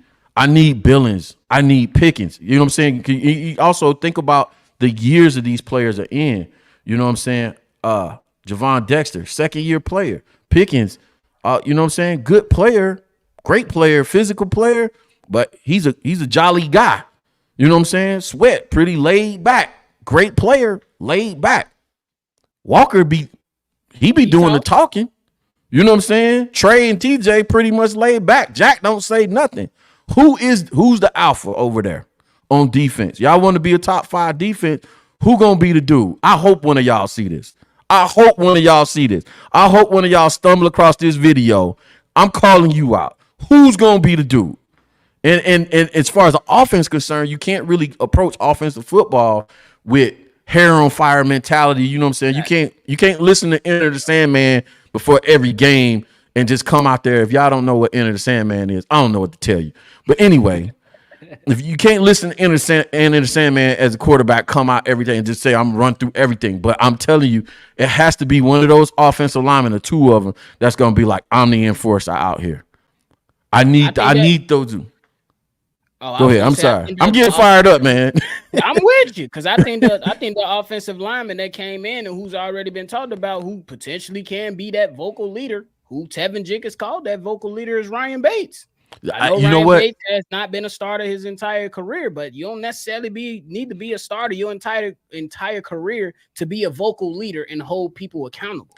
Billings. I need Pickens. You know what I'm saying? You also think about the years that these players are in. You know what I'm saying? Javon Dexter, second-year player. Pickens, you know what I'm saying? Good player, great player, physical player, but he's a jolly guy. You know what I'm saying? Sweat, pretty laid back. Great player, laid back. Walker be doing the talking. You know what I'm saying? Trey and TJ pretty much laid back. Jack don't say nothing. Who's the alpha over there on defense? Y'all want to be a top 5 defense? Who gonna be the dude? I hope one of y'all see this. I hope one of y'all stumble across this video. I'm calling you out. Who's gonna be the dude? And as far as the offense is concerned, you can't really approach offensive football with hair on fire mentality. You know what I'm saying? You can't listen to Enter the Sandman before every game and just come out there. If y'all don't know what Enter the Sandman is, I don't know what to tell you. But anyway, if you can't listen to Enter the Sandman as a quarterback, come out every day and just say, I'm run through everything. But I'm telling you, it has to be one of those offensive linemen, or 2 of them, that's going to be like, I'm the enforcer out here. I need those. Go ahead. I'm sorry. I'm getting fired up, man. I'm with you because I think the offensive lineman that came in and who's already been talked about, who potentially can be that vocal leader, who Tevin Jenkins called that vocal leader, is Ryan Bates. I know Ryan Bates has not been a starter his entire career, but you don't necessarily need to be a starter your entire career to be a vocal leader and hold people accountable.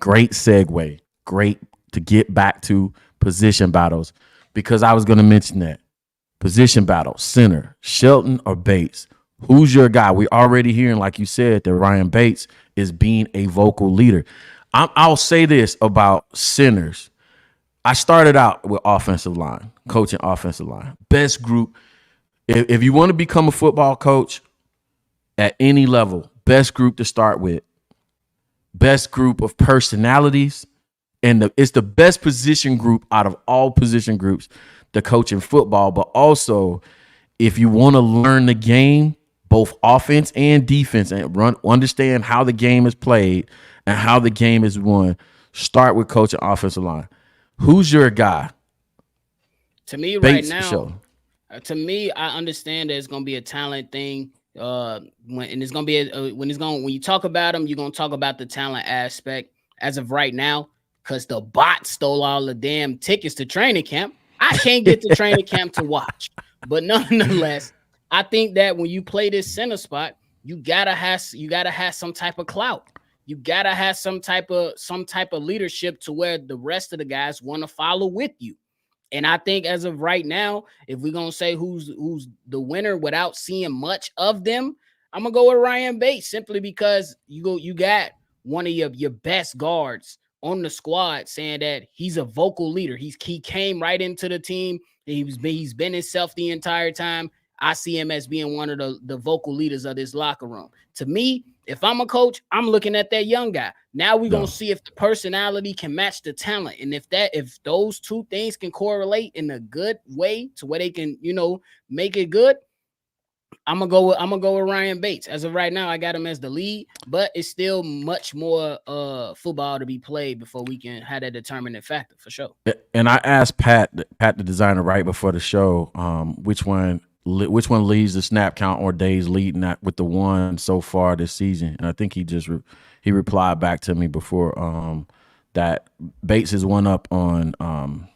Great segue. Great to get back to position battles, because I was going to mention that. Position battle, center, Shelton or Bates. Who's your guy? We're already hearing, like you said, that Ryan Bates is being a vocal leader. I'll say this about centers. I started out with offensive line, coaching offensive line. Best group. If you want to become a football coach at any level, best group to start with. Best group of personalities. And it's the best position group out of all position groups to coach in football. But also, if you want to learn the game, both offense and defense, and understand how the game is played and how the game is won, start with coaching offensive line. Who's your guy? To me, Bates, right now, to me, I understand that it's going to be a talent thing. When you talk about them, you're going to talk about the talent aspect. As of right now, because the bot stole all the damn tickets to training camp, I can't get to training camp to watch. But nonetheless, I think that when you play this center spot, you gotta have some type of clout. You gotta have some type of leadership to where the rest of the guys want to follow with you. And I think as of right now, if we're gonna say who's the winner without seeing much of them, I'm gonna go with Ryan Bates, simply because you got one of your best guards on the squad saying that he's a vocal leader. He came right into the team. He's been himself the entire time. I see him as being one of the vocal leaders of this locker room. To me, if I'm a coach, I'm looking at that young guy. Now we're going to see if the personality can match the talent. And if those 2 things can correlate in a good way to where they can, make it good, I'm gonna go with Ryan Bates. As of right now, I got him as the lead, but it's still much more football to be played before we can have that determining factor for sure. And I asked Pat the designer, right before the show, which one leads the snap count or days leading that with the one so far this season. And I think he replied back to me before that Bates is one up on.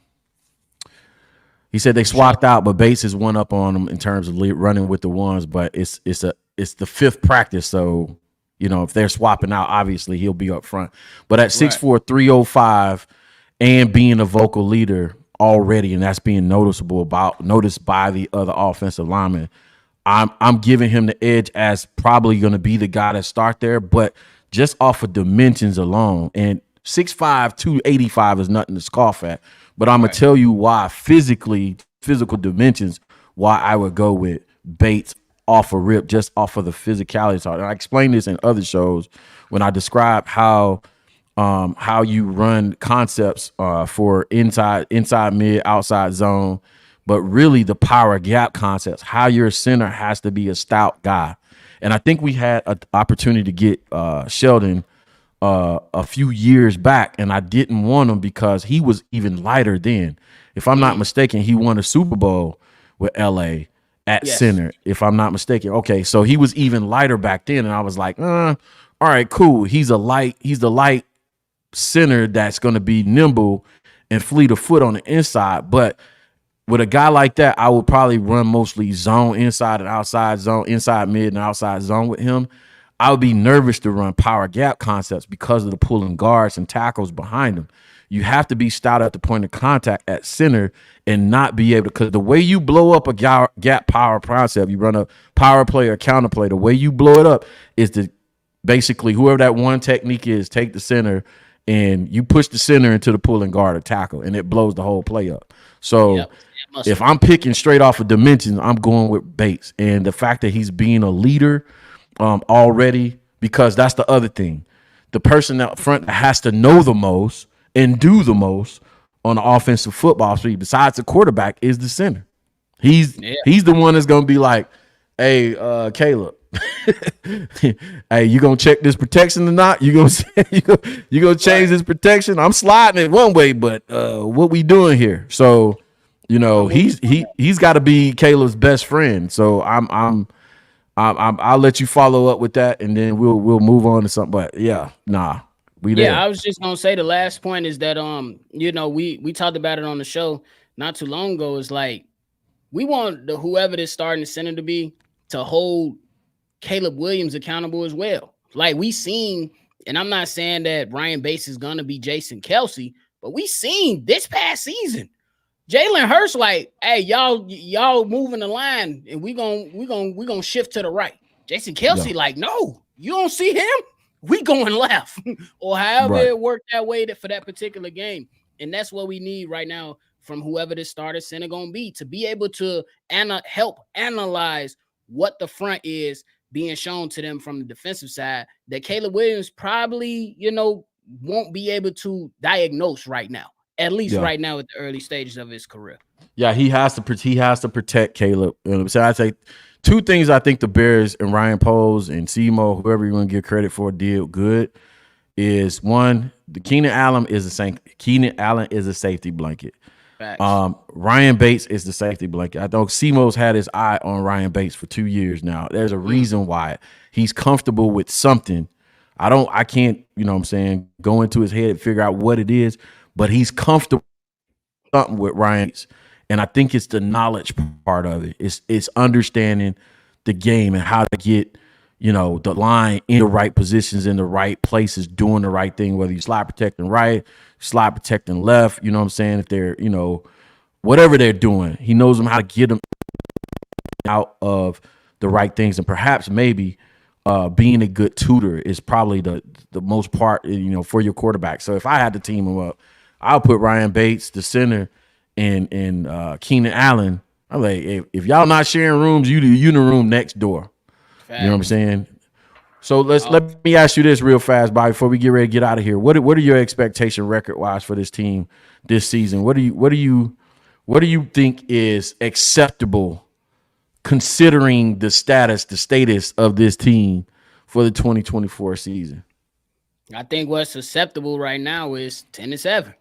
He said they swapped out, but Bates is one up on them in terms of running with the ones. But it's the 5th practice, so if they're swapping out, obviously he'll be up front. But at 6'4", 305, and being a vocal leader already, and that's being noticed by the other offensive linemen, I'm giving him the edge as probably going to be the guy that start there. But just off of dimensions alone, and 6'5", 285 is nothing to scoff at. But I'm going to tell you why physical dimensions, why I would go with Bates off a rip, just off of the physicality. And I explained this in other shows when I describe how you run concepts for inside, mid, outside zone, but really the power gap concepts, how your center has to be a stout guy. And I think we had an opportunity to get Sheldon a few years back, and I didn't want him because he was even lighter then. If I'm not mistaken, he won a Super Bowl with LA at center, if I'm not mistaken. Okay, so he was even lighter back then, and I was like, all right, cool. He's the light center that's going to be nimble and fleet of foot on the inside. But with a guy like that, I would probably run mostly zone, inside and outside zone, inside mid and outside zone with him. I would be nervous to run power gap concepts because of the pulling guards and tackles behind him. You have to be stout at the point of contact at center and not be able to, because the way you blow up a gap power concept, you run a power play or counter play, the way you blow it up is to basically, whoever that one technique is, take the center and you push the center into the pulling guard or tackle, and it blows the whole play up. So if I'm picking straight off of dimensions, I'm going with Bates. And the fact that he's being a leader already, because that's the other thing. The person up front that has to know the most and do the most on the offensive football field, besides the quarterback, is the center. He's the one that's going to be like, hey, Caleb, hey, you gonna check this protection or not? You gonna change this protection? I'm sliding it one way, but what we doing here? So, he's got to be Caleb's best friend. So I'll let you follow up with that, and then we'll move on to something. But we there. I was just gonna say the last point is that we talked about it on the show not too long ago. Is like we want whoever this starting center to be to hold Caleb Williams accountable as well. Like we seen, and I'm not saying that Ryan Bates is gonna be Jason Kelce, but we seen this past season Jalen Hurts like, hey, y'all moving the line, and we gonna shift to the right. Jason Kelce like, no, you don't see him. We going left, or however it worked that way for that particular game, and that's what we need right now from whoever this starter center gonna be, to be able to help analyze what the front is being shown to them from the defensive side that Caleb Williams probably won't be able to diagnose right now. At least right now at the early stages of his career. Yeah, he has to protect Caleb. So I'd say two things I think the Bears and Ryan Poles and Semo, whoever you want to give credit for, did good is, one, the Keenan Allen is a safety blanket. Ryan Bates is the safety blanket. I think Semo's had his eye on Ryan Bates for 2 years now. There's a reason why. He's comfortable with something. I can't, go into his head and figure out what it is, but he's comfortable with something with Ryan Bates. And I think it's the knowledge part of it. It's understanding the game and how to get, the line in the right positions, in the right places, doing the right thing, whether you slide protecting right, slide protecting left, if they're, whatever they're doing, he knows them how to get them out of the right things. And perhaps maybe being a good tutor is probably the most part, for your quarterback. So if I had to team him up, I'll put Ryan Bates, the center, and Keenan Allen. I'm like, if y'all not sharing rooms, you in the room next door. Fact. You know what I'm saying? So let me ask you this real fast, Bobby, before we get ready to get out of here. What are your expectation record wise for this team this season? What do you think is acceptable considering the status of this team for the 2024 season? I think what's acceptable right now is 10-7.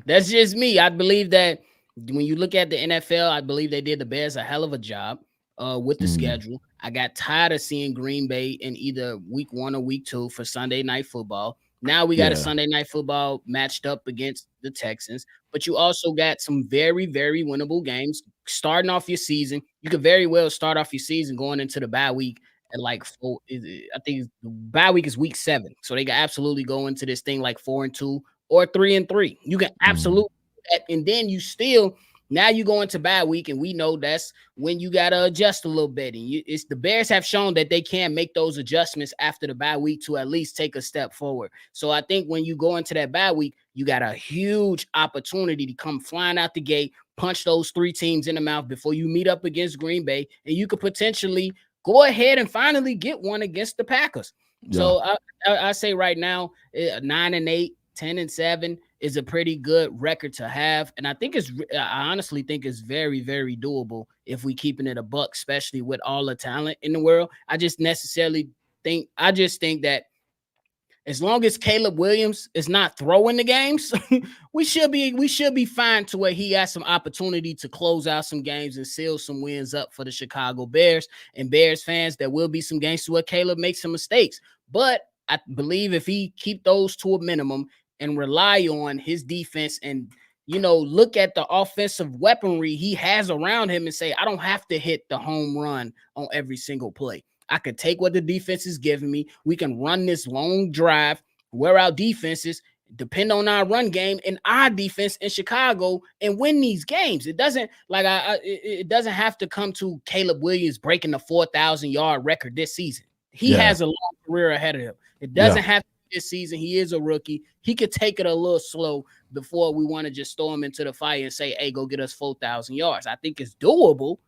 That's just me. I believe that when you look at the NFL, I believe they did the Bears a hell of a job with the schedule. I got tired of seeing Green Bay in either week 1 or week 2 for Sunday Night Football. Now we got a Sunday Night Football matched up against the Texans, but you also got some very, very winnable games starting off your season. You could very well start off your season going into the bye week at like 4. I think the bye week is week 7, so they can absolutely go into this thing like 4-2 or 3-3. You can absolutely, and then you still. Now you go into bye week, and we know that's when you got to adjust a little bit. And it's the Bears have shown that they can make those adjustments after the bye week to at least take a step forward. So I think when you go into that bye week, you got a huge opportunity to come flying out the gate, punch those 3 teams in the mouth before you meet up against Green Bay, and you could potentially go ahead and finally get one against the Packers. Yeah. So I say right now, 9-8, 10-7 is a pretty good record to have. And I honestly think it's very, very doable if we keeping it a buck, especially with all the talent in the world. I just think that as long as Caleb Williams is not throwing the games, we should be fine to where he has some opportunity to close out some games and seal some wins up for the Chicago Bears. And Bears fans, there will be some games to where Caleb makes some mistakes. But I believe if he keep those to a minimum and rely on his defense and, look at the offensive weaponry he has around him and say, I don't have to hit the home run on every single play. I could take what the defense is giving me. We can run this long drive, wear out defenses, depend on our run game and our defense in Chicago and win these games. It doesn't it doesn't have to come to Caleb Williams breaking the 4,000-yard record this season. He has a long career ahead of him. It doesn't have to be this season. He is a rookie. He could take it a little slow before we want to just throw him into the fire and say, hey, go get us 4,000 yards. I think it's doable.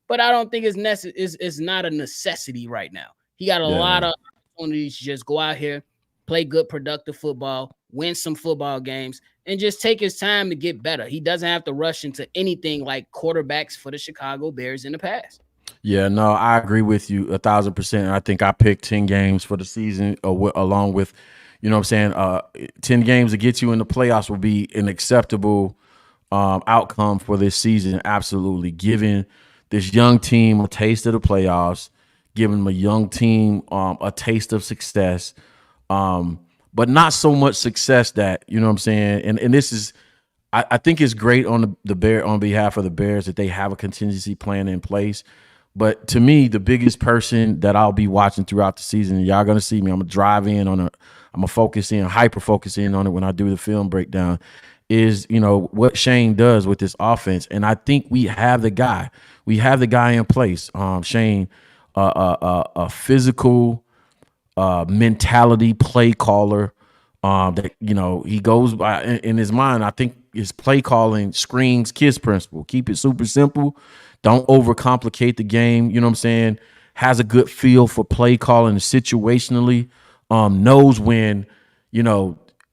But I don't think it's not a necessity right now. He got a lot of opportunities to just go out here, play good, productive football, win some football games, and just take his time to get better. He doesn't have to rush into anything like quarterbacks for the Chicago Bears in the past. Yeah, no, I agree with you 1,000%. I think I picked 10 games for the season along with, 10 games to get you in the playoffs will be an acceptable outcome for this season. Absolutely. Given this young team a taste of the playoffs, giving them a young team a taste of success, but not so much success that, and this is, I think it's great on on behalf of the Bears that they have a contingency plan in place. But to me, the biggest person that I'll be watching throughout the season, and y'all gonna see me, I'm gonna drive in on I'm gonna focus in, hyper focus in on it when I do the film breakdown, is what Shane does with this offense. And I think we have the guy. We have the guy in place. Shane, a physical mentality play caller that he goes by in his mind. I think his play calling screams KISS principle. Keep it super simple. Don't overcomplicate the game. You know what I'm saying? Has a good feel for play calling situationally. Knows when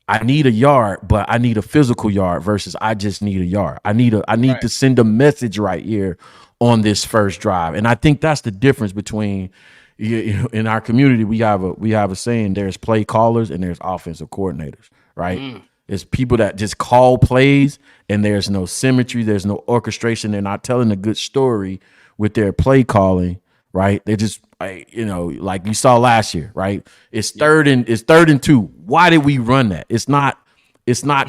I need a yard, but I need a physical yard versus I just need a yard. I need to send a message right here on this first drive. And I think that's the difference between in our community. We have a saying: there's play callers and there's offensive coordinators, right? It's people that just call plays and there's no symmetry, there's no orchestration. They're not telling a good story with their play calling, right? They're just like you saw last year, right? It's third and 2. Why did we run that? It's not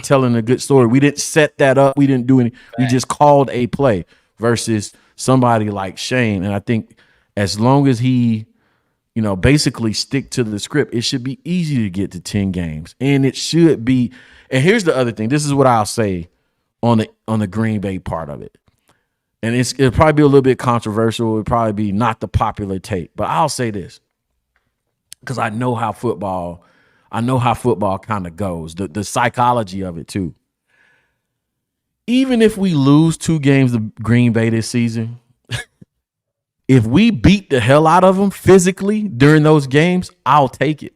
telling a good story. We didn't set that up. We didn't do any. We just called a play versus somebody like Shane. And I think as long as he, basically stick to the script, it should be easy to get to 10 games. And it should be. And here's the other thing. This is what I'll say on the Green Bay part of it. And it'll probably be a little bit controversial. It'll probably be not the popular take. But I'll say this because I know how football kind of goes, the psychology of it too. Even if we lose 2 games to Green Bay this season, if we beat the hell out of them physically during those games, I'll take it.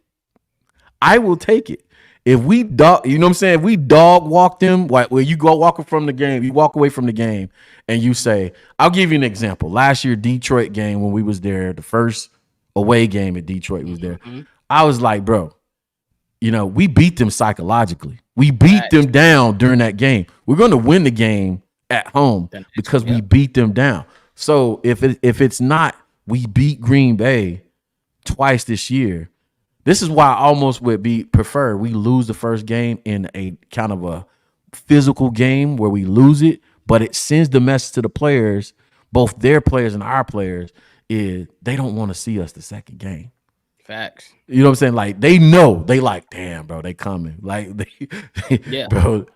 I will take it. If we if we dog walk them, like where you go walking from the game, you walk away from the game and you say, I'll give you an example. Last year, Detroit game, when we was there, the first away game at Detroit was there. I was like, bro, we beat them psychologically. We beat them down during that game. We're going to win the game at home because we beat them down. So if it's not, we beat Green Bay twice this year. This is why I almost would prefer we lose the first game in a kind of a physical game where we lose it, but it sends the message to the players, both their players and our players, is they don't want to see us the second game. Facts. You know what I'm saying? Like they know, they like, damn, bro, they coming. Like bro,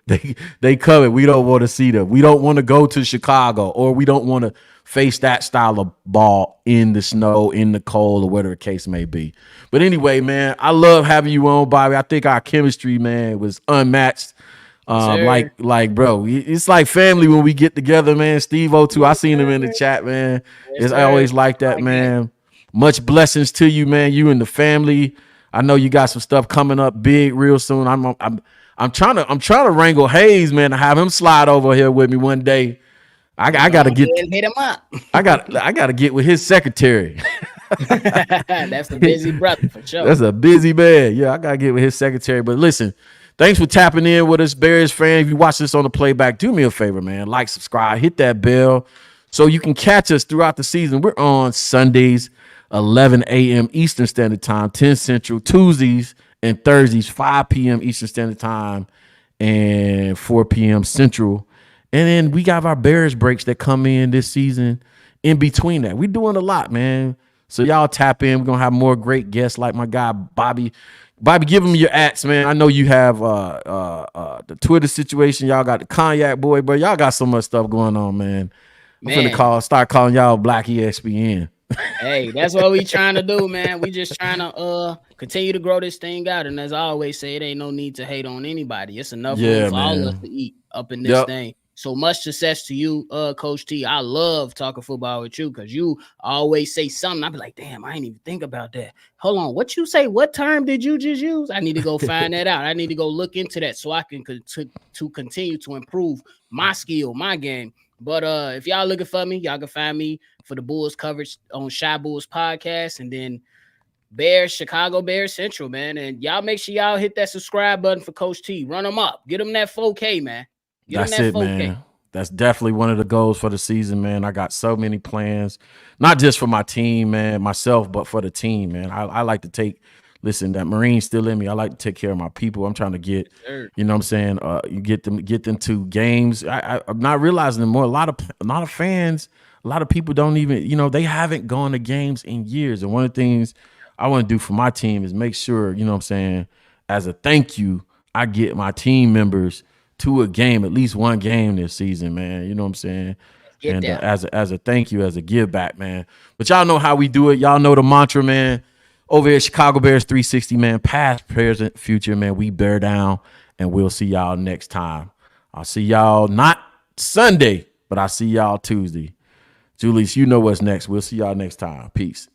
they coming. We don't want to see them. We don't want to go to Chicago, or we don't want to face that style of ball in the snow, in the cold, or whatever the case may be. But anyway, man, I love having you on, Bobby. I think our chemistry, man, was unmatched. Like, bro, it's like family when we get together, man. Steve-O too. I seen him in the chat, man. It's always like that, man. Much blessings to you, man. You and the family. I know you got some stuff coming up big real soon. I'm trying to wrangle Hayes, man, to have him slide over here with me one day. I gotta get hit him up. I gotta get with his secretary. That's a busy brother for sure. That's a busy man. Yeah, I gotta get with his secretary. But listen, thanks for tapping in with us, Bears fan. If you watch this on the playback, do me a favor, man. Like, subscribe, hit that bell so you can catch us throughout the season. We're on Sundays, 11 a.m. Eastern Standard Time, 10 Central, Tuesdays and Thursdays, 5 p.m. Eastern Standard Time and 4 p.m. Central. And then we got our Bears breaks that come in this season in between that. We're doing a lot, man. So y'all tap in. We're going to have more great guests like my guy, Bobby. Bobby, give him your ats, man. I know you have the Twitter situation. Y'all got the Cognac Boy, but y'all got so much stuff going on, man. I'm finna start calling y'all Black ESPN. Hey, that's what we trying to do, man. We just trying to continue to grow this thing out. And as I always say, it ain't no need to hate on anybody. It's enough room for all of us to eat up in this thing. So much success to you, Coach T. I love talking football with you because you always say something. I be like, damn, I ain't even think about that. Hold on, what you say? What term did you just use? I need to go find that out. I need to go look into that so I can to continue to improve my skill, my game. But if y'all looking for me, y'all can find me for the Bulls coverage on Shy Bulls podcast, and then Bears, Chicago Bears Central, man. And y'all make sure y'all hit that subscribe button for Coach T. Run them up. Get them that 4K, man. That's it, man. That's definitely one of the goals for the season, man. I got so many plans, not just for my team, man, myself, but for the team, man. I like to listen, that Marine's still in me. I like to take care of my people. I'm trying to get, you know what I'm saying, you get them to games. I'm not realizing more. A lot of fans, a lot of people don't even, you know, they haven't gone to games in years. And one of the things I want to do for my team is make sure, you know what I'm saying, as a thank you, I get my team members to a game, at least one game this season, man. You know what I'm saying? And as a thank you, as a give back, man. But y'all know how we do it. Y'all know the mantra, man. Over here, Chicago Bears 360, man. Past, present, future, man. We bear down, and we'll see y'all next time. I'll see y'all not Sunday, but I'll see y'all Tuesday. Julius, you know what's next. We'll see y'all next time. Peace.